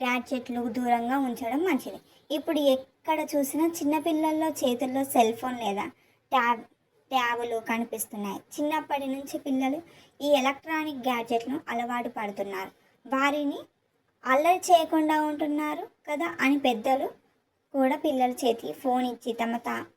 A: గ్యాడ్జెట్లు దూరంగా ఉంచడం మంచిది. ఇప్పుడు ఎక్కడ చూసినా చిన్నపిల్లల్లో చేతుల్లో సెల్ ఫోన్ లేదా ట్యాబులు కనిపిస్తున్నాయి. చిన్నప్పటి నుంచి పిల్లలు ఈ ఎలక్ట్రానిక్ గ్యాడ్జెట్లను అలవాటు పడుతున్నారు. వారిని అల్లరి చేయకుండా ఉంటున్నారు కదా అని పెద్దలు కూడా పిల్లల చేతికి ఫోన్ ఇచ్చి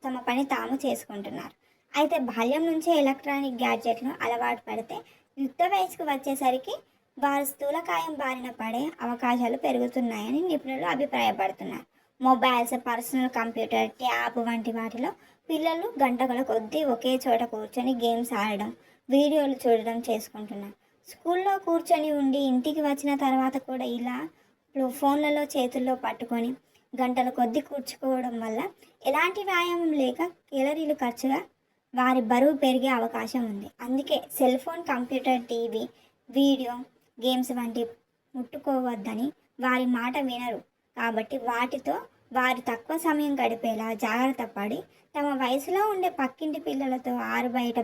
A: తమ పని తాము చేసుకుంటున్నారు. అయితే బాల్యం నుంచే ఎలక్ట్రానిక్ గ్యాడ్జెట్లను అలవాటు పడితే యుక్త వయసుకు వచ్చేసరికి వారు స్థూలకాయం బారిన పడే అవకాశాలు పెరుగుతున్నాయని నిపుణులు అభిప్రాయపడుతున్నారు. మొబైల్స్, పర్సనల్ కంప్యూటర్, ట్యాబ్ వంటి వాటిలో పిల్లలు గంటల కొద్దీ ఒకే చోట కూర్చొని గేమ్స్ ఆడడం, వీడియోలు చూడడం చేసుకుంటున్నారు. స్కూల్లో కూర్చొని ఉండి ఇంటికి వచ్చిన తర్వాత కూడా ఇలా ఫోన్లలో చేతుల్లో పట్టుకొని గంటల కొద్దీ కూర్చుకోవడం వల్ల ఎలాంటి వ్యాయామం లేక కేలరీలు ఖర్చుగా వారి బరువు పెరిగే అవకాశం ఉంది. అందుకే cell phone, computer, TV, video games వంటి ముట్టుకోవద్దని వారి మాట వినరు. కాబట్టి వాటితో వారు తక్కువ సమయం గడిపేలా జాగ్రత్త పడి తమ వయసులో ఉండే పక్కింటి పిల్లలతో ఆరుబయట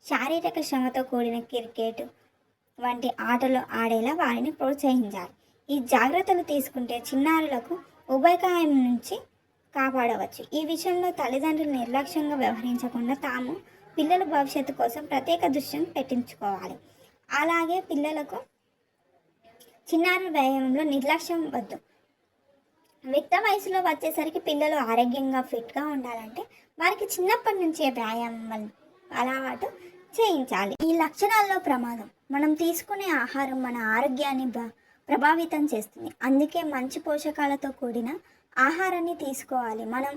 A: శారీరక శ్రమతో కూడిన క్రికెట్ వంటి ఆటలు ఆడేలా వారిని ప్రోత్సహించాలి. ఈ జాగ్రత్తలు తీసుకుంటే చిన్నారులకు ఉభయకాయం నుంచి కాపాడవచ్చు. ఈ విషయంలో తల్లిదండ్రులు నిర్లక్ష్యంగా వ్యవహరించకుండా తాము పిల్లల భవిష్యత్తు కోసం ప్రత్యేక దృష్టిని పెట్టించుకోవాలి. అలాగే పిల్లలకు చిన్నారుల వ్యాయామంలో నిర్లక్ష్యం వద్దు. యుక్త వయసులో వచ్చేసరికి పిల్లలు ఆరోగ్యంగా ఫిట్గా ఉండాలంటే వారికి చిన్నప్పటి నుంచే వ్యాయామం అలవాటు చేయించాలి. ఈ లక్షణాల్లో ప్రమాదం మనం తీసుకునే ఆహారం మన ఆరోగ్యాన్ని ప్రభావితం చేస్తుంది. అందుకే మంచి పోషకాలతో కూడిన ఆహారాన్ని తీసుకోవాలి. మనం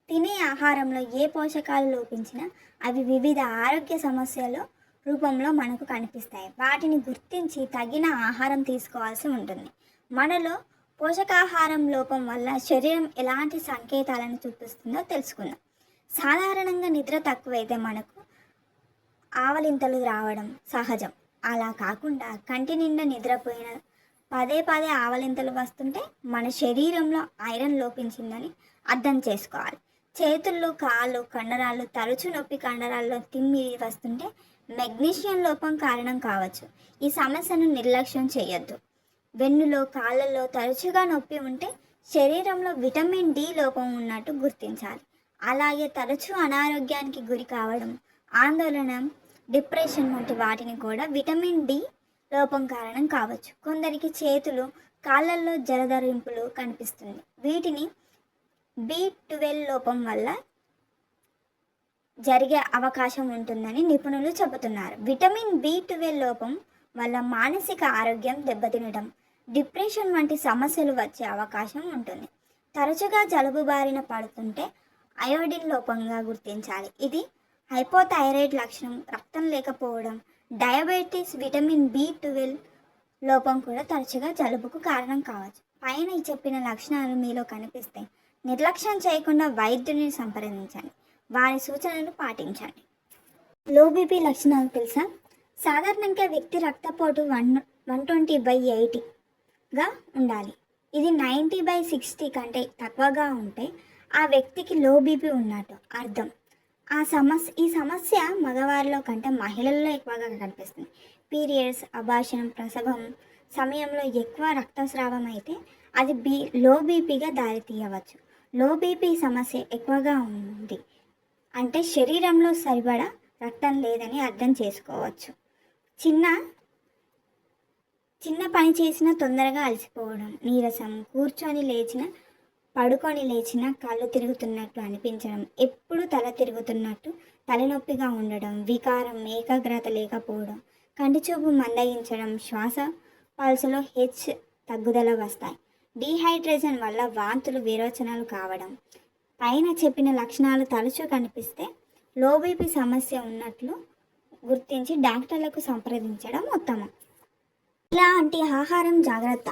A: తినే ఆహారంలో ఏ పోషకాలు లోపించినా అవి వివిధ ఆరోగ్య సమస్యల రూపంలో మనకు కనిపిస్తాయి. వాటిని గుర్తించి తగిన ఆహారం తీసుకోవాల్సి ఉంటుంది. మనలో పోషకాహారం లోపం వల్ల శరీరం ఎలాంటి సంకేతాలను చూపిస్తుందో తెలుసుకుందాం. సాధారణంగా నిద్ర తక్కువైతే మనకు ఆవలింతలు రావడం సహజం. అలా కాకుండా కంటి నిండా నిద్రపోయిన పదే పదే ఆవలింతలు వస్తుంటే మన శరీరంలో ఐరన్ లోపించిందని అర్థం చేసుకోవాలి. చేతుల్లో, కాళ్ళు, కండరాలు తరచు నొప్పి, కండరాల్లో తిమ్మిరి వస్తుంటే మెగ్నీషియం లోపం కారణం కావచ్చు. ఈ సమస్యను నిర్లక్ష్యం చేయొద్దు. వెన్నులో, కాళ్ళల్లో తరచుగా నొప్పి ఉంటే శరీరంలో విటమిన్ డి లోపం ఉన్నట్టు గుర్తించాలి. అలాగే తరచూ అనారోగ్యానికి గురి కావడం, ఆందోళన, డిప్రెషన్ వంటి వాటిని కూడా విటమిన్ డి లోపం కారణం కావచ్చు. కొందరికి చేతులు, కాళ్ళల్లో జలధరింపులు కనిపిస్తుంది. వీటిని B12 లోపం వల్ల జరిగే అవకాశం ఉంటుందని నిపుణులు చెబుతున్నారు. విటమిన్ B12 లోపం వల్ల మానసిక ఆరోగ్యం దెబ్బతినడం, డిప్రెషన్ వంటి సమస్యలు వచ్చే అవకాశం ఉంటుంది. తరచుగా జలుబు బారిన పడుతుంటే అయోడిన్ లోపంగా గుర్తించాలి. ఇది హైపోథైరాయిడ్ లక్షణం. రక్తం లేకపోవడం, డయాబెటీస్, విటమిన్ B12 లోపం కూడా తరచుగా జలుబుకు కారణం కావచ్చు. పైన చెప్పిన లక్షణాలు మీలో కనిపిస్తే నిర్లక్ష్యం చేయకుండా వైద్యుని సంప్రదించండి. వారి సూచనలు పాటించండి. లో బీపీ లక్షణాలు తెలుసా? సాధారణంగా వ్యక్తి రక్తపోటు 120/80గా ఉండాలి. ఇది 90/60 కంటే తక్కువగా ఉంటే ఆ వ్యక్తికి లో బీపీ ఉన్నట్టు అర్థం. ఈ సమస్య మగవారిలో కంటే మహిళల్లో ఎక్కువగా కనిపిస్తుంది. పీరియడ్స్, అబార్షన్, ప్రసవం సమయంలో ఎక్కువ రక్తస్రావం అయితే అది లో బీపీగా దారితీయవచ్చు. లో బీపీ సమస్య ఎక్కువగా ఉంది అంటే శరీరంలో సరిపడా రక్తం లేదని అర్థం చేసుకోవచ్చు. చిన్న పని చేసినా తొందరగా అలసిపోవడం, నీరసం, కూర్చొని లేచిన, పడుకొని లేచిన కళ్ళు తిరుగుతున్నట్టు అనిపించడం, ఎప్పుడు తల తిరుగుతున్నట్టు, తలనొప్పిగా ఉండడం, వికారం, ఏకాగ్రత లేకపోవడం, కంటి చూపు మందగించడం, శ్వాస పల్సులో తగ్గుదల వస్తాయి. డీహైడ్రేషన్ వల్ల వాంతులు, విరోచనాలు కావడం. పైన చెప్పిన లక్షణాలు తరచూ కనిపిస్తే లో బీపీ సమస్య ఉన్నట్లు గుర్తించి డాక్టర్లకు సంప్రదించడం ఉత్తమం. ఇలాంటి ఆహారం జాగ్రత్త.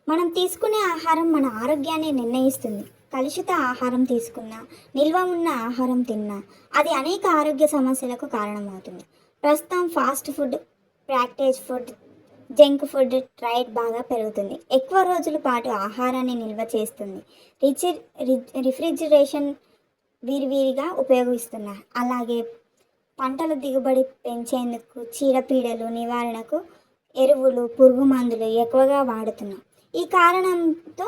A: మనం తీసుకునే ఆహారం మన ఆరోగ్యాన్ని నిర్ణయిస్తుంది. కలుషిత ఆహారం తీసుకున్నా, నిల్వ ఉన్న ఆహారం తిన్నా అది అనేక ఆరోగ్య సమస్యలకు కారణమవుతుంది. ప్రస్తుతం fast food, package food, junk food tried బాగా పెరుగుతుంది. ఎక్కువ రోజుల పాటు ఆహారాన్ని నిల్వ చేస్తుంది. రిఫ్రిజిరేషన్ విరివిరిగా ఉపయోగిస్తున్నారు. అలాగే పంటల దిగుబడి పెంచేందుకు చీడపీడలు నివారణకు ఎరువులు, పురుగు మందులు ఎక్కువగా వాడుతున్నాం. ఈ కారణంతో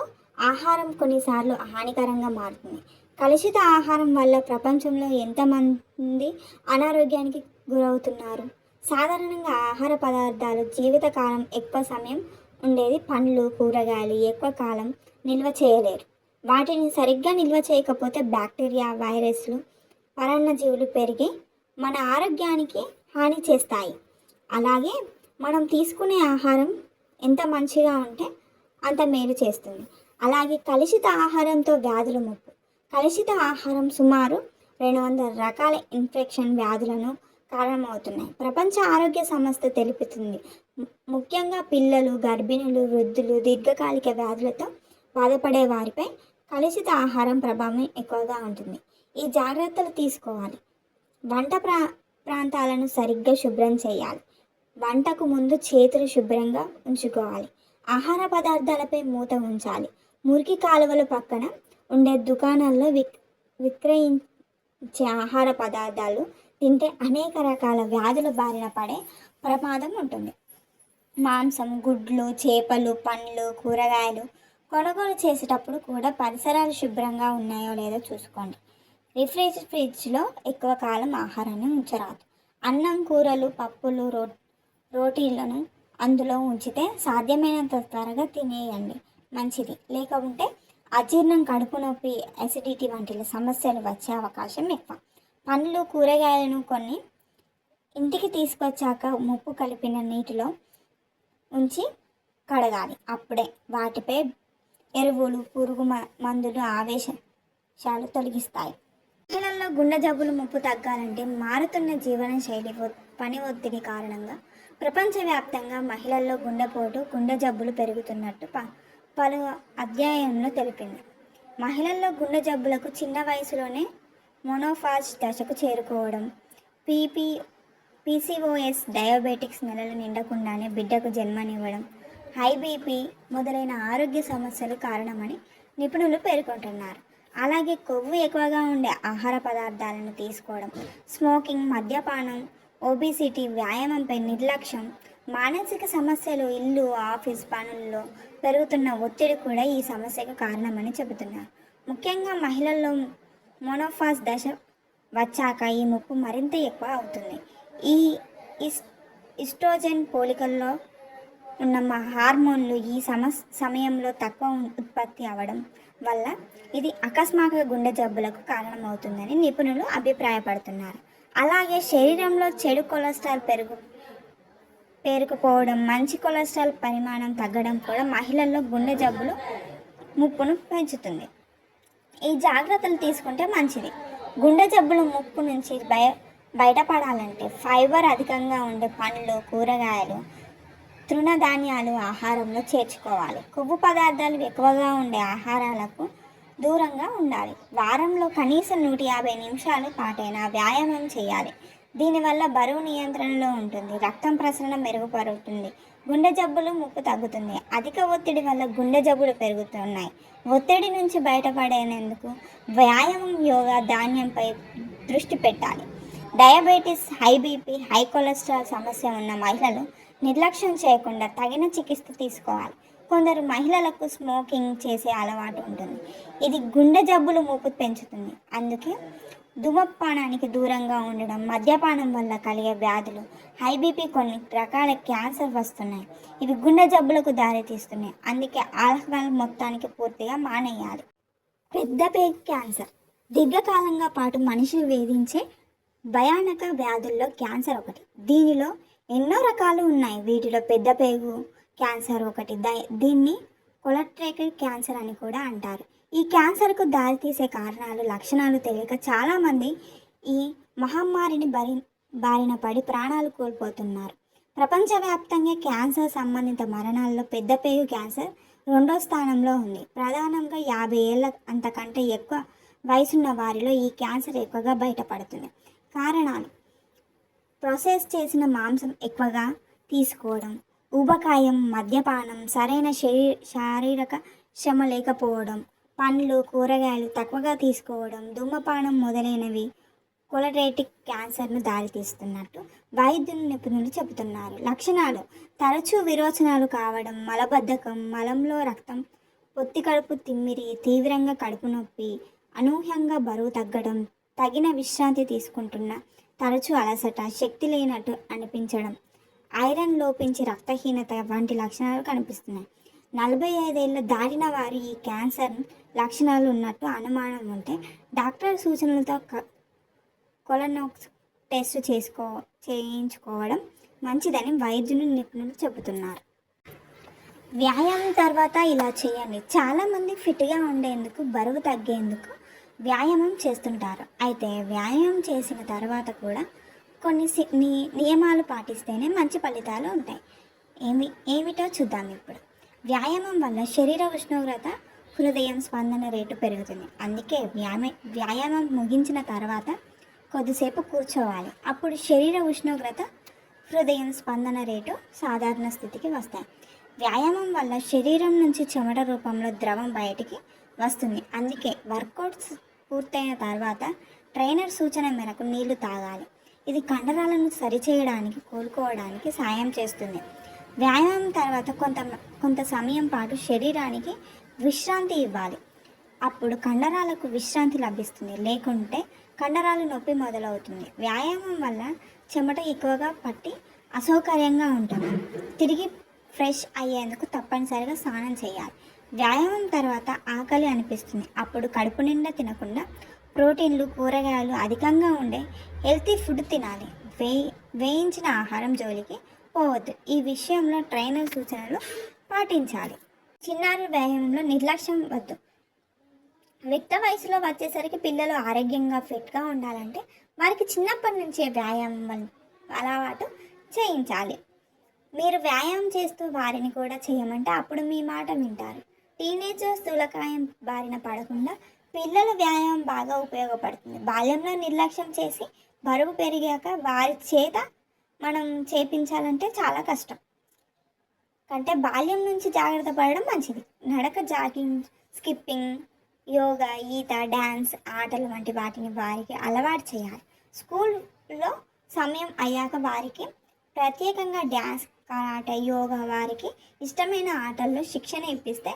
A: ఆహారం కొన్నిసార్లు హానికరంగా మారుతుంది. కలుషిత ఆహారం వల్ల ప్రపంచంలో ఎంతమంది అనారోగ్యానికి గురవుతున్నారు? సాధారణంగా ఆహార పదార్థాలు జీవితకాలం ఎక్కువ సమయం ఉండేది. పండ్లు, కూరగాయలు ఎక్కువ కాలం నిల్వ చేయలేరు. వాటిని సరిగ్గా నిల్వ చేయకపోతే బ్యాక్టీరియా, వైరస్లు, పరాన్నజీవులు పెరిగి మన ఆరోగ్యానికి హాని చేస్తాయి. అలాగే మనం తీసుకునే ఆహారం ఎంత మంచిగా ఉంటే అంత మేలు చేస్తుంది. అలాగే కలుషిత ఆహారంతో వ్యాధుల ముప్పు. కలుషిత ఆహారం సుమారు 200 రకాల ఇన్ఫెక్షన్ వ్యాధులను కారణమవుతున్నాయి. ప్రపంచ ఆరోగ్య సంస్థ తెలుపుతుంది ముఖ్యంగా పిల్లలు, గర్భిణులు, వృద్ధులు, దీర్ఘకాలిక వ్యాధులతో బాధపడే వారిపై కలుషిత ఆహారం ప్రభావం ఎక్కువగా ఉంటుంది. ఈ జాగ్రత్తలు తీసుకోవాలి. వంట ప్రాంతాలను సరిగ్గా శుభ్రం చేయాలి. వంటకు ముందు చేతులు శుభ్రంగా ఉంచుకోవాలి. ఆహార పదార్థాలపై మూత ఉంచాలి. మురికి కాలువల పక్కన ఉండే దుకాణాల్లో విక్రయించే ఆహార పదార్థాలు తింటే అనేక రకాల వ్యాధుల బారిన పడే ప్రమాదం ఉంటుంది. మాంసం, గుడ్లు, చేపలు, పండ్లు, కూరగాయలు కొనుగోలు చేసేటప్పుడు కూడా పరిసరాలు శుభ్రంగా ఉన్నాయో లేదో చూసుకోండి. ఫ్రిడ్జ్లో ఎక్కువ కాలం ఆహారాన్ని ఉంచరాదు. అన్నం, కూరలు, పప్పులు, రోటీలను అందులో ఉంచితే సాధ్యమైనంత త్వరగా తినేయండి, మంచిది. లేకుంటే అజీర్ణం, కడుపు నొప్పి, అసిడిటీ వంటి సమస్యలు వచ్చే అవకాశం ఎక్కువ. పండ్లు, కూరగాయలను కొన్ని ఇంటికి తీసుకొచ్చాక ఉప్పు కలిపిన నీటిలో ఉంచి కడగాలి. అప్పుడే వాటిపై ఎరువులు, పురుగు మందులు ఆవేశాలు తొలగిస్తాయి. మహిళల్లో గుండె జబ్బులు ముప్పు తగ్గాలంటే మారుతున్న జీవన శైలి, పని ఒత్తిడి కారణంగా ప్రపంచవ్యాప్తంగా మహిళల్లో గుండెపోటు, గుండె జబ్బులు పెరుగుతున్నట్టు పలు అధ్యాయంలో తెలిపింది. మహిళల్లో గుండె జబ్బులకు చిన్న వయసులోనే మోనోఫాజ్ దశకు చేరుకోవడం, పీసీఓఎస్, డయాబెటిక్స్ నెలలు నిండకుండానే బిడ్డకు జన్మనివ్వడం, హై బీపీ మొదలైన ఆరోగ్య సమస్యలు కారణమని నిపుణులు పేర్కొంటున్నారు. అలాగే కొవ్వు ఎక్కువగా ఉండే ఆహార పదార్థాలను తీసుకోవడం, స్మోకింగ్, మద్యపానం, ఒబిసిటీ, వ్యాయామంపై నిర్లక్ష్యం, మానసిక సమస్యలు, ఇల్లు, ఆఫీస్ పనుల్లో పెరుగుతున్న ఒత్తిడి కూడా ఈ సమస్యకు కారణమని చెబుతున్నారు. ముఖ్యంగా మహిళల్లో మోనోఫాజ్ దశ వచ్చాక ఈ ముప్పు మరింత ఎక్కువ అవుతుంది. ఈ ఈస్ట్రోజెన్ పోలికల్లో ఉన్న హార్మోన్లు ఈ సమయంలో తక్కువ ఉత్పత్తి అవ్వడం వల్ల ఇది అకస్మాత్తుగా గుండె జబ్బులకు కారణమవుతుందని నిపుణులు అభిప్రాయపడుతున్నారు. అలాగే శరీరంలో చెడు కొలెస్ట్రాల్ పేరుకుపోవడం, మంచి కొలెస్ట్రాల్ పరిమాణం తగ్గడం కూడా మహిళల్లో గుండె జబ్బులు ముప్పును పెంచుతుంది. ఈ జాగ్రత్తలు తీసుకుంటే మంచిది. గుండె జబ్బుల ముప్పు నుంచి బయటపడాలంటే ఫైబర్ అధికంగా ఉండే పండ్లు, కూరగాయలు, తృణధాన్యాలు ఆహారంలో చేర్చుకోవాలి. కొవ్వు పదార్థాలు ఎక్కువగా ఉండే ఆహారాలకు దూరంగా ఉండాలి. వారంలో కనీసం 150 నిమిషాల పాటైనా వ్యాయామం చేయాలి. దీనివల్ల బరువు నియంత్రణలో ఉంటుంది, రక్తం ప్రసరణ మెరుగుపడుతుంది, గుండె జబ్బులు ముప్పు తగ్గుతుంది. అధిక ఒత్తిడి వల్ల గుండె జబ్బులు పెరుగుతున్నాయి. ఒత్తిడి నుంచి బయటపడేందుకు వ్యాయామం, యోగా, ధాన్యంపై దృష్టి పెట్టాలి. Diabetes, high BP, high cholesterol సమస్య ఉన్న మహిళలు నిర్లక్ష్యం చేయకుండా తగిన చికిత్స తీసుకోవాలి. కొందరు మహిళలకు స్మోకింగ్ చేసే అలవాటు ఉంటుంది. ఇది గుండె జబ్బులు ముప్పు పెంచుతుంది. అందుకే ధూమపానానికి దూరంగా ఉండడం, మద్యపానం వల్ల కలిగే వ్యాధులు, హై బీపీ, కొన్ని రకాల క్యాన్సర్ వస్తున్నాయి. ఇవి గుండె జబ్బులకు దారితీస్తున్నాయి. అందుకే ఆల్కహాల్ మొత్తానికి పూర్తిగా మానేయాలి. పెద్ద పేగు క్యాన్సర్ దీర్ఘకాలంగా పాటు మనిషిని వేధించే భయానక వ్యాధుల్లో క్యాన్సర్ ఒకటి. దీనిలో ఎన్నో రకాలు ఉన్నాయి. వీటిలో పెద్ద పేగు క్యాన్సర్ ఒకటి. దీన్ని కొలెక్టరల్ క్యాన్సర్ అని కూడా అంటారు. ఈ క్యాన్సర్కు దారితీసే కారణాలు, లక్షణాలు తెలియక చాలామంది ఈ మహమ్మారిని బారిన పడి ప్రాణాలు కోల్పోతున్నారు. ప్రపంచవ్యాప్తంగా క్యాన్సర్ సంబంధిత మరణాల్లో పెద్ద పేగు క్యాన్సర్ 2వ స్థానంలో ఉంది. ప్రధానంగా 50 ఏళ్ళ అంతకంటే ఎక్కువ వయసున్న వారిలో ఈ క్యాన్సర్ ఎక్కువగా బయటపడుతుంది. కారణాలు: ప్రాసెస్ చేసిన మాంసం ఎక్కువగా తీసుకోవడం, ఊబకాయం, మద్యపానం, సరైన శారీరక శ్రమ లేకపోవడం, పండ్లు, కూరగాయలు తక్కువగా తీసుకోవడం, ధూమపానం మొదలైనవి కొలెక్టరల్ క్యాన్సర్ను దారితీస్తున్నట్టు వైద్యులు, నిపుణులు చెబుతున్నారు. లక్షణాలు: తరచూ విరోచనాలు కావడం, మలబద్ధకం, మలంలో రక్తం, పొత్తి కడుపు తిమ్మిరి, తీవ్రంగా కడుపు నొప్పి, అనూహ్యంగా బరువు తగ్గడం, తగిన విశ్రాంతి తీసుకుంటున్న, తరచూ అలసట, శక్తి లేనట్టు అనిపించడం, ఐరన్ లోపించి రక్తహీనత వంటి లక్షణాలు కనిపిస్తున్నాయి. 45 ఏళ్ళు దాటిన వారు ఈ క్యాన్సర్ లక్షణాలు ఉన్నట్టు అనుమానం ఉంటే డాక్టర్ సూచనలతో కొలనోస్కోపీ టెస్ట్ చేయించుకోవడం మంచిదని వైద్యులు, నిపుణులు చెబుతున్నారు. వ్యాయామం తర్వాత ఇలా చేయండి. చాలామంది ఫిట్గా ఉండేందుకు, బరువు తగ్గేందుకు వ్యాయామం చేస్తుంటారు. అయితే వ్యాయామం చేసిన తర్వాత కూడా కొన్ని నియమాలు పాటిస్తేనే మంచి ఫలితాలు ఉంటాయి. ఏమిటో చూద్దాం ఇప్పుడు. వ్యాయామం వల్ల శరీర ఉష్ణోగ్రత, హృదయం స్పందన రేటు పెరుగుతుంది. అందుకే వ్యాయామం ముగించిన తర్వాత కొద్దిసేపు కూర్చోవాలి. అప్పుడు శరీర ఉష్ణోగ్రత, హృదయం స్పందన రేటు సాధారణ స్థితికి వస్తాయి. వ్యాయామం వల్ల శరీరం నుంచి చెమట రూపంలో ద్రవం బయటికి వస్తుంది. అందుకే వర్కౌట్స్ పూర్తయిన తర్వాత ట్రైనర్ సూచన మేరకు నీళ్లు తాగాలి. ఇది కండరాలను సరిచేయడానికి, కోలుకోవడానికి సాయం చేస్తుంది. వ్యాయామం తర్వాత కొంత సమయం పాటు శరీరానికి విశ్రాంతి ఇవ్వాలి. అప్పుడు కండరాలకు విశ్రాంతి లభిస్తుంది. లేకుంటే కండరాలు నొప్పి మొదలవుతుంది. వ్యాయామం వల్ల చెమట ఎక్కువగా పట్టి అసౌకర్యంగా ఉంటుంది. తిరిగి ఫ్రెష్ అయ్యేందుకు తప్పనిసరిగా స్నానం చేయాలి. వ్యాయామం తర్వాత ఆకలి అనిపిస్తుంది. అప్పుడు కడుపు నిండా తినకుండా ప్రోటీన్లు, కూరగాయలు అధికంగా ఉండే హెల్తీ ఫుడ్ తినాలి. వేయించిన ఆహారం జోలికి పోవద్దు. ఈ విషయంలో ట్రైనర్ సూచనలు పాటించాలి. చిన్నారుల వ్యాయామంలో నిర్లక్ష్యం వద్దు. యుక్త వయసులో వచ్చేసరికి పిల్లలు ఆరోగ్యంగా ఫిట్గా ఉండాలంటే వారికి చిన్నప్పటి నుంచే వ్యాయామం అలవాటు చేయించాలి. మీరు వ్యాయామం చేస్తూ వారిని కూడా చేయమంటే అప్పుడు మీ మాట వింటారు. టీనేజర్ స్థూలకాయం బారిన పడకుండా పిల్లల వ్యాయామం బాగా ఉపయోగపడుతుంది. బాల్యంలో నిర్లక్ష్యం చేసి బరువు పెరిగాక వారి చేత మనం చేపించాలంటే చాలా కష్టం. కంటే బాల్యం నుంచి జాగ్రత్త పడడం మంచిది. నడక, జాగింగ్, స్కిప్పింగ్, యోగా, ఈత, డ్యాన్స్, ఆటలు వంటి వాటిని వారికి అలవాటు చేయాలి. స్కూల్లో సమయం అయ్యాక వారికి ప్రత్యేకంగా డ్యాన్స్, కరాటే, యోగా వారికి ఇష్టమైన ఆటల్లో శిక్షణ ఇప్పిస్తే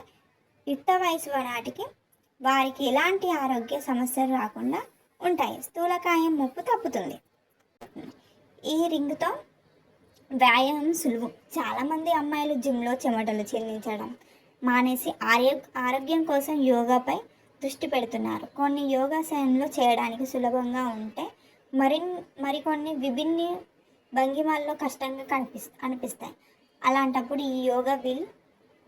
A: యుక్త వయసు నాటికి వారికి ఎలాంటి ఆరోగ్య సమస్యలు రాకుండా ఉంటాయి. స్థూలకాయం ముప్పు తప్పుతుంది. ఈ రింగ్తో వ్యాయామం సులువు. చాలామంది అమ్మాయిలు జిమ్లో చెమటలు చెల్లించడం మానేసి ఆరోగ్యం కోసం యోగాపై దృష్టి పెడుతున్నారు. కొన్ని యోగాసనంలో చేయడానికి సులభంగా ఉంటే మరికొన్ని విభిన్న భంగిమల్లో కష్టంగా అనిపిస్తాయి. అలాంటప్పుడు ఈ యోగా వీల్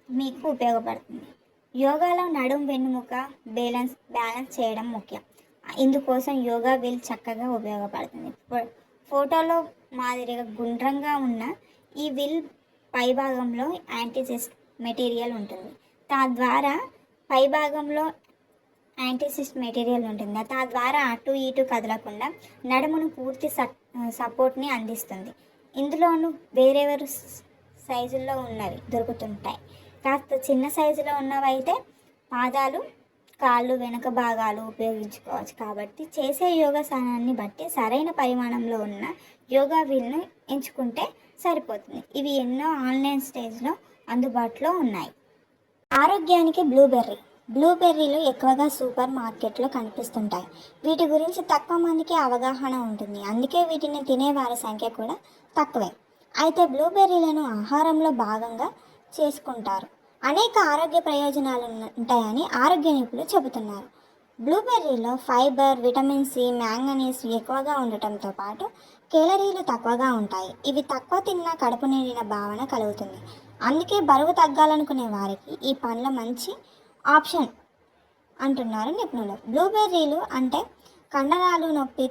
A: మీకు ఉపయోగపడుతుంది. యోగాలో నడుం, వెన్నుముక బ్యాలెన్స్ చేయడం ముఖ్యం. ఇందుకోసం యోగా వీల్ చక్కగా ఉపయోగపడుతుంది. ఫోటోలో మాదిరిగా గుండ్రంగా ఉన్న ఈ వీల్ పైభాగంలో యాంటీసిస్ట్ మెటీరియల్ ఉంటుంది. తద్వారా అటు ఇటు కదలకుండా నడుమును పూర్తి సపోర్ట్ని అందిస్తుంది. ఇందులోనూ వేరే సైజుల్లో ఉన్నవి దొరుకుతుంటాయి. కాస్త చిన్న సైజులో ఉన్నవైతే పాదాలు, కాళ్ళు, వెనుక భాగాలు ఉపయోగించుకోవచ్చు. కాబట్టి చేసే యోగాసనాన్ని బట్టి సరైన పరిమాణంలో ఉన్న యోగా వీల్ను ఎంచుకుంటే సరిపోతుంది. ఇవి ఎన్నో ఆన్లైన్ స్టేజ్లో అందుబాటులో ఉన్నాయి. ఆరోగ్యానికి బ్లూబెర్రీలు ఎక్కువగా సూపర్ మార్కెట్లో కనిపిస్తుంటాయి. వీటి గురించి తక్కువ మందికి అవగాహన ఉంటుంది. అందుకే వీటిని తినేవారి సంఖ్య కూడా తక్కువే. అయితే బ్లూబెర్రీలను ఆహారంలో భాగంగా చేసుకుంటారు. అనేక ఆరోగ్య ప్రయోజనాలు ఉంటాయని ఆరోగ్య నిపుణులు చెబుతున్నారు. బ్లూబెర్రీలో ఫైబర్, విటమిన్ సి, మ్యాంగనీస్ ఎక్కువగా ఉండటంతో పాటు కేలరీలు తక్కువగా ఉంటాయి. ఇవి తక్కువ తిన్నా కడుపు నిండిన భావన కలుగుతుంది. అందుకే బరువు తగ్గాలనుకునే వారికి ఈ పండ్ల మంచి ఆప్షన్ అంటున్నారు నిపుణులు. బ్లూబెర్రీలు అంటే కండరాలు నొప్పి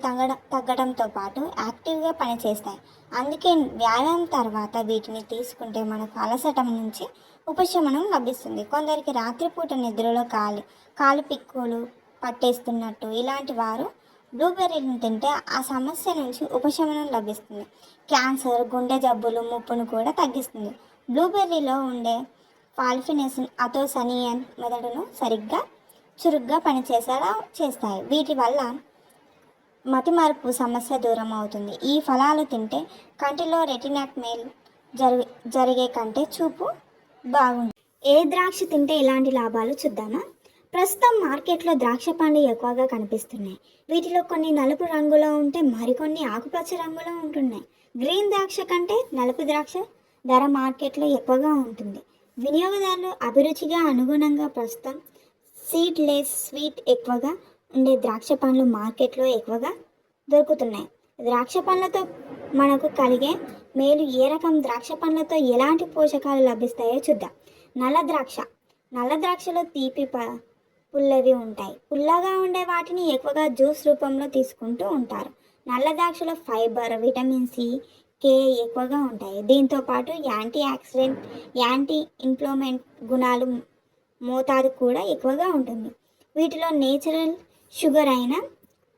A: తగ్గడంతో పాటు యాక్టివ్గా పనిచేస్తాయి. అందుకే వ్యాయామం తర్వాత వీటిని తీసుకుంటే మనకు అలసట నుంచి ఉపశమనం లభిస్తుంది. కొందరికి రాత్రిపూట నిద్రలో కాలు పిక్కులు పట్టేస్తున్నట్టు ఇలాంటి వారు బ్లూబెర్రీని తింటే ఆ సమస్య నుంచి ఉపశమనం లభిస్తుంది. క్యాన్సర్, గుండె జబ్బులు ముప్పును కూడా తగ్గిస్తుంది. బ్లూబెర్రీలో ఉండే పాలిఫినేసిన్, అథోసనియన్ మెదడును చురుగ్గా పనిచేసేలా చేస్తాయి. వీటి వల్ల మతిమరుపు సమస్య దూరం అవుతుంది. ఈ ఫలాలు తింటే కంటిలో రెటినాట్ మేల్ జరిగే కంటే చూపు బాగుంటుంది. ఏ ద్రాక్ష తింటే ఎలాంటి లాభాలు చూద్దామా? ప్రస్తుతం మార్కెట్లో ద్రాక్ష పండ్లు ఎక్కువగా కనిపిస్తున్నాయి. వీటిలో కొన్ని నలుపు రంగులో ఉంటే మరికొన్ని ఆకుపచ్చ రంగులో ఉంటున్నాయి. గ్రీన్ ద్రాక్ష కంటే నలుపు ద్రాక్ష ధర మార్కెట్లో ఎక్కువగా ఉంటుంది. వినియోగదారులు అభిరుచిగా అనుగుణంగా ప్రస్తుతం సీడ్లెస్, స్వీట్ ఎక్కువగా ఉండే ద్రాక్ష పండ్లు మార్కెట్లో ఎక్కువగా దొరుకుతున్నాయి. ద్రాక్ష పండ్లతో మనకు కలిగే మేలు. ఏ రకం ద్రాక్ష పండ్లతో ఎలాంటి పోషకాలు లభిస్తాయో చూద్దాం. నల్ల ద్రాక్షలో తీపి, పుల్లవి ఉంటాయి. పుల్లగా ఉండే వాటిని ఎక్కువగా జ్యూస్ రూపంలో తీసుకుంటూ ఉంటారు. నల్ల ద్రాక్షలో ఫైబర్, విటమిన్ సి, కే ఎక్కువగా ఉంటాయి. దీంతో పాటు యాంటీ ఆక్సిడెంట్, యాంటీ ఇన్ఫ్లమేట్ గుణాలు మోతాదు కూడా ఎక్కువగా ఉంటుంది. వీటిలో నేచురల్ షుగర్ అయిన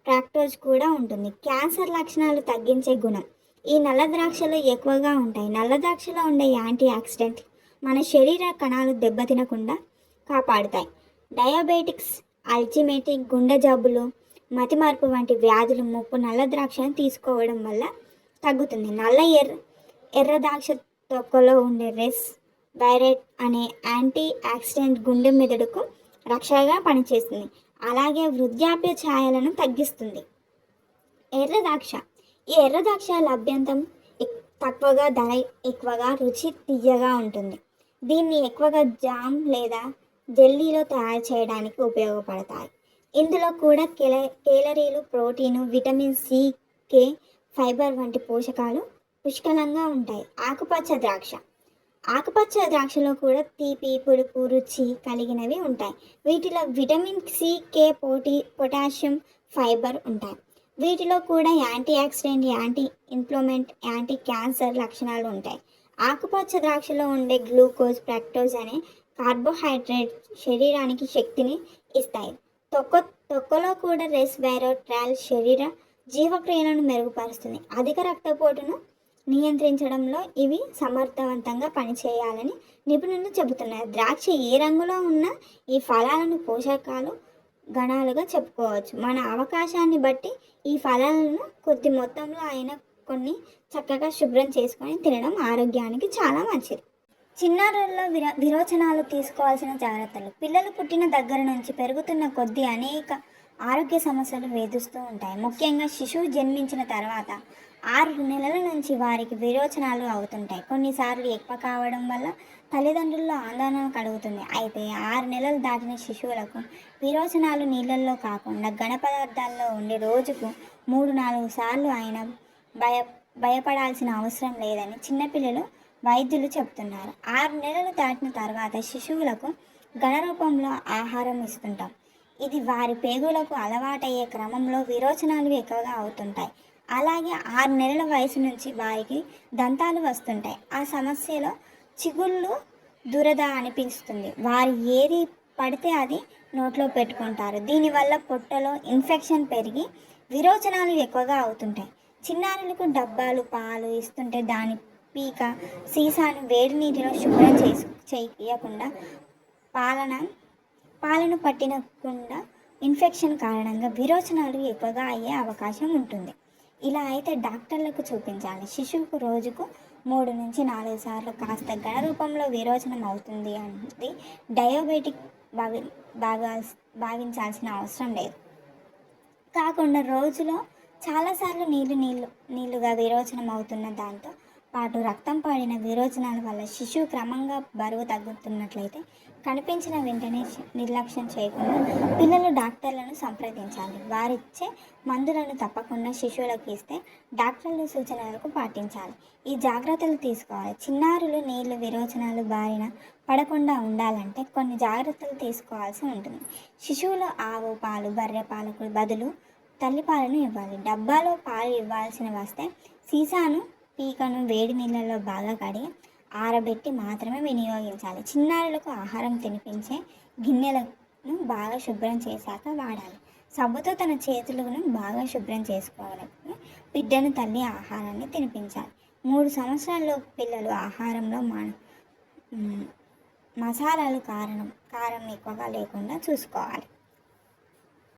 A: ఫ్రాక్టోజ్ కూడా ఉంటుంది. క్యాన్సర్ లక్షణాలు తగ్గించే గుణం ఈ నల్ల ద్రాక్షలో ఎక్కువగా ఉంటాయి. నల్ల ద్రాక్షలో ఉండే యాంటీ ఆక్సిడెంట్లు మన శరీర కణాలు దెబ్బతినకుండా కాపాడుతాయి. డయాబెటిక్స్, అల్జిమేటిక్, గుండె జబ్బులు, మతిమరుపు వంటి వ్యాధులు ముప్పు నల్ల ద్రాక్షను తీసుకోవడం వల్ల తగ్గుతుంది. ఎర్ర ద్రాక్ష తొక్కలో ఉండే రెస్ వైరేట్ అనే యాంటీ ఆక్సిడెంట్ గుండె మెదడుకు రక్షగా పనిచేస్తుంది. అలాగే వృద్ధాప్య ఛాయలను తగ్గిస్తుంది. ఎర్ర ద్రాక్ష ఈ ఎర్ర ద్రాక్ష లభ్యంతం తక్కువగా, ధర ఎక్కువగా, రుచి తియ్యగా ఉంటుంది. దీన్ని ఎక్కువగా జామ్ లేదా జెల్లీలో తయారు చేయడానికి ఉపయోగపడతాయి. ఇందులో కూడా కేలరీలు, ప్రోటీను, విటమిన్ సి, కే, ఫైబర్ వంటి పోషకాలు పుష్కలంగా ఉంటాయి. ఆకుపచ్చ ద్రాక్షలో కూడా తీపి, పులుపు, రుచి కలిగినవి ఉంటాయి. వీటిలో vitamin C, K, potassium, fibre ఉంటాయి. వీటిలో కూడా anti oxidant, anti inflammatory, anti cancer లక్షణాలు ఉంటాయి. ఆకుపచ్చ ద్రాక్షలో ఉండే గ్లూకోజ్, ఫ్రక్టోజ్ అనే కార్బోహైడ్రేట్ శరీరానికి శక్తిని ఇస్తాయి. తొక్కలో కూడా రెస్వెరాట్రాల్ శరీర జీవక్రియలను మెరుగుపరుస్తుంది. అధిక రక్తపోటును నియంత్రించడంలో ఇవి సమర్థవంతంగా పనిచేయాలని నిపుణులు చెబుతున్నారు. ద్రాక్ష ఏ రంగులో ఉన్నా ఈ ఫలాలను పోషకాలు గణాలుగా చెప్పుకోవచ్చు. మన అవకాశాన్ని బట్టి ఈ ఫలాలను కొద్ది మొత్తంలో అయినా కొన్ని చక్కగా శుభ్రం చేసుకొని తినడం ఆరోగ్యానికి చాలా మంచిది. చిన్నారుల్లో విరోచనాలు తీసుకోవాల్సిన జాగ్రత్తలు. పిల్లలు పుట్టిన దగ్గర నుంచి పెరుగుతున్న కొద్దీ అనేక ఆరోగ్య సమస్యలు వేధిస్తూ ఉంటాయి. ముఖ్యంగా శిశువు జన్మించిన తర్వాత 6 నెలల నుంచి వారికి విరోచనాలు అవుతుంటాయి. కొన్నిసార్లు ఎక్కువ కావడం వల్ల తల్లిదండ్రుల్లో ఆందోళన కలుగుతుంది. అయితే 6 నెలలు దాటిన శిశువులకు విరోచనాలు నీళ్ళల్లో కాకుండా ఘన పదార్థాల్లో ఉండి రోజుకు 3-4 సార్లు అయినా భయపడాల్సిన అవసరం లేదని చిన్నపిల్లలు వైద్యులు చెప్తున్నారు. 6 నెలలు దాటిన తర్వాత శిశువులకు ఘన రూపంలో ఆహారం ఇస్తుంటాం. ఇది వారి పేగులకు అలవాటయ్యే క్రమంలో విరోచనాలు ఎక్కువగా అవుతుంటాయి. అలాగే 6 నెలల వయసు నుంచి వారికి దంతాలు వస్తుంటాయి. ఆ సమస్యలో చిగుళ్ళు దురద అనిపిస్తుంది. వారు ఏది పడితే అది నోట్లో పెట్టుకుంటారు. దీనివల్ల పొట్టలో ఇన్ఫెక్షన్ పెరిగి విరోచనాలు ఎక్కువగా అవుతుంటాయి. చిన్నారులకు డబ్బాలు పాలు ఇస్తుంటే దాని పీక సీసాను వేడి నీటిలో శుభ్రం చేయకుండా పాలను పట్టినకుండా ఇన్ఫెక్షన్ కారణంగా విరోచనాలు ఎక్కువగా అయ్యే అవకాశం ఉంటుంది. ఇలా అయితే డాక్టర్లకు చూపించాలి. శిశువుకు రోజుకు 3-4 సార్లు కాస్త ఘన రూపంలో విరోచనం అవుతుంది అంటే డయాబెటిక్ భావించాల్సిన అవసరం లేదు. కాకుండా రోజులో చాలాసార్లు నీళ్ళుగా విరోచనం అవుతున్న దాంతో పాటు రక్తం పడిన విరోచనాల వల్ల శిశువు క్రమంగా బరువు తగ్గుతున్నట్లయితే కనిపించిన వెంటనే నిర్లక్ష్యం చేయకుండా పిల్లలు డాక్టర్లను సంప్రదించాలి. వారిచ్చే మందులను తప్పకుండా శిశువులకు ఇస్తే డాక్టర్ల సూచనలకు పాటించాలి. ఈ జాగ్రత్తలు తీసుకోవాలి. చిన్నారులు నీళ్లు విరోచనాలు బారిన పడకుండా ఉండాలంటే కొన్ని జాగ్రత్తలు తీసుకోవాల్సి ఉంటుంది. శిశువులు ఆవు పాలు, బర్రె పాలకు బదులు తల్లిపాలను ఇవ్వాలి. డబ్బాలో పాలు ఇవ్వాల్సిన వస్తే సీసాను పీకను వేడి నీళ్ళలో బాగా కడిగి ఆరబెట్టి మాత్రమే వినియోగించాలి. చిన్నారులకు ఆహారం తినిపించే గిన్నెలను బాగా శుభ్రం చేశాక వాడాలి. సబ్బుతో తన చేతులను బాగా శుభ్రం చేసుకోవాలి. బిడ్డను తల్లి ఆహారాన్ని తినిపించాలి. 3 సంవత్సరాల్లో పిల్లలు ఆహారంలో మసాలాలు కారం ఎక్కువగా లేకుండా చూసుకోవాలి.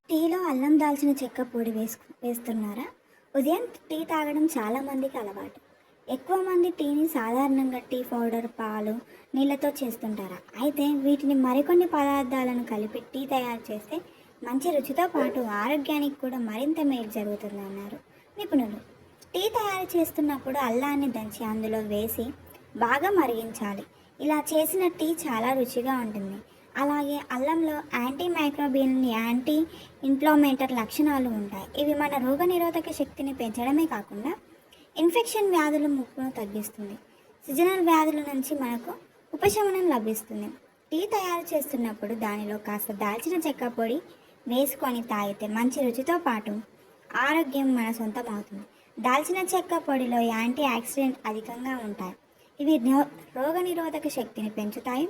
A: టీలో అల్లం దాల్చిన చెక్క పొడి వేస్తున్నారా? ఉదయం టీ తాగడం చాలామందికి అలవాటు. ఎక్కువ మంది టీని సాధారణంగా టీ పౌడర్, పాలు, నీళ్ళతో చేస్తుంటారు. అయితే వీటిని మరికొన్ని పదార్థాలను కలిపి టీ తయారు చేస్తే మంచి రుచితో పాటు ఆరోగ్యానికి కూడా మరింత మేలు జరుగుతుందన్నారు నిపుణులు. టీ తయారు చేస్తున్నప్పుడు అల్లాన్ని దంచి అందులో వేసి బాగా మరిగించాలి. ఇలా చేసిన టీ చాలా రుచిగా ఉంటుంది. అలాగే అల్లంలో యాంటీ మైక్రోబియల్, యాంటీ ఇన్ఫ్లమేటర్ లక్షణాలు ఉంటాయి. ఇవి మన రోగనిరోధక శక్తిని పెంచడమే కాకుండా ఇన్ఫెక్షన్ వ్యాధుల ముప్పును తగ్గిస్తుంది. సీజనల్ వ్యాధుల నుంచి మనకు ఉపశమనం లభిస్తుంది. టీ తయారు చేస్తున్నప్పుడు దానిలో కాస్త దాల్చిన చెక్క పొడి వేసుకొని తాగితే మంచి రుచితో పాటు ఆరోగ్యం మన సొంతం అవుతుంది. దాల్చిన చెక్క పొడిలో యాంటీ ఆక్సిడెంట్ అధికంగా ఉంటాయి. ఇవి రోగనిరోధక శక్తిని పెంచుతాయి.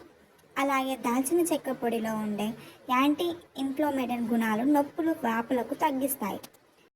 A: అలాగే దాల్చిన చెక్క పొడిలో ఉండే యాంటీ ఇన్ఫ్లమేటరీ గుణాలు నొప్పులు వాపులకు తగ్గిస్తాయి.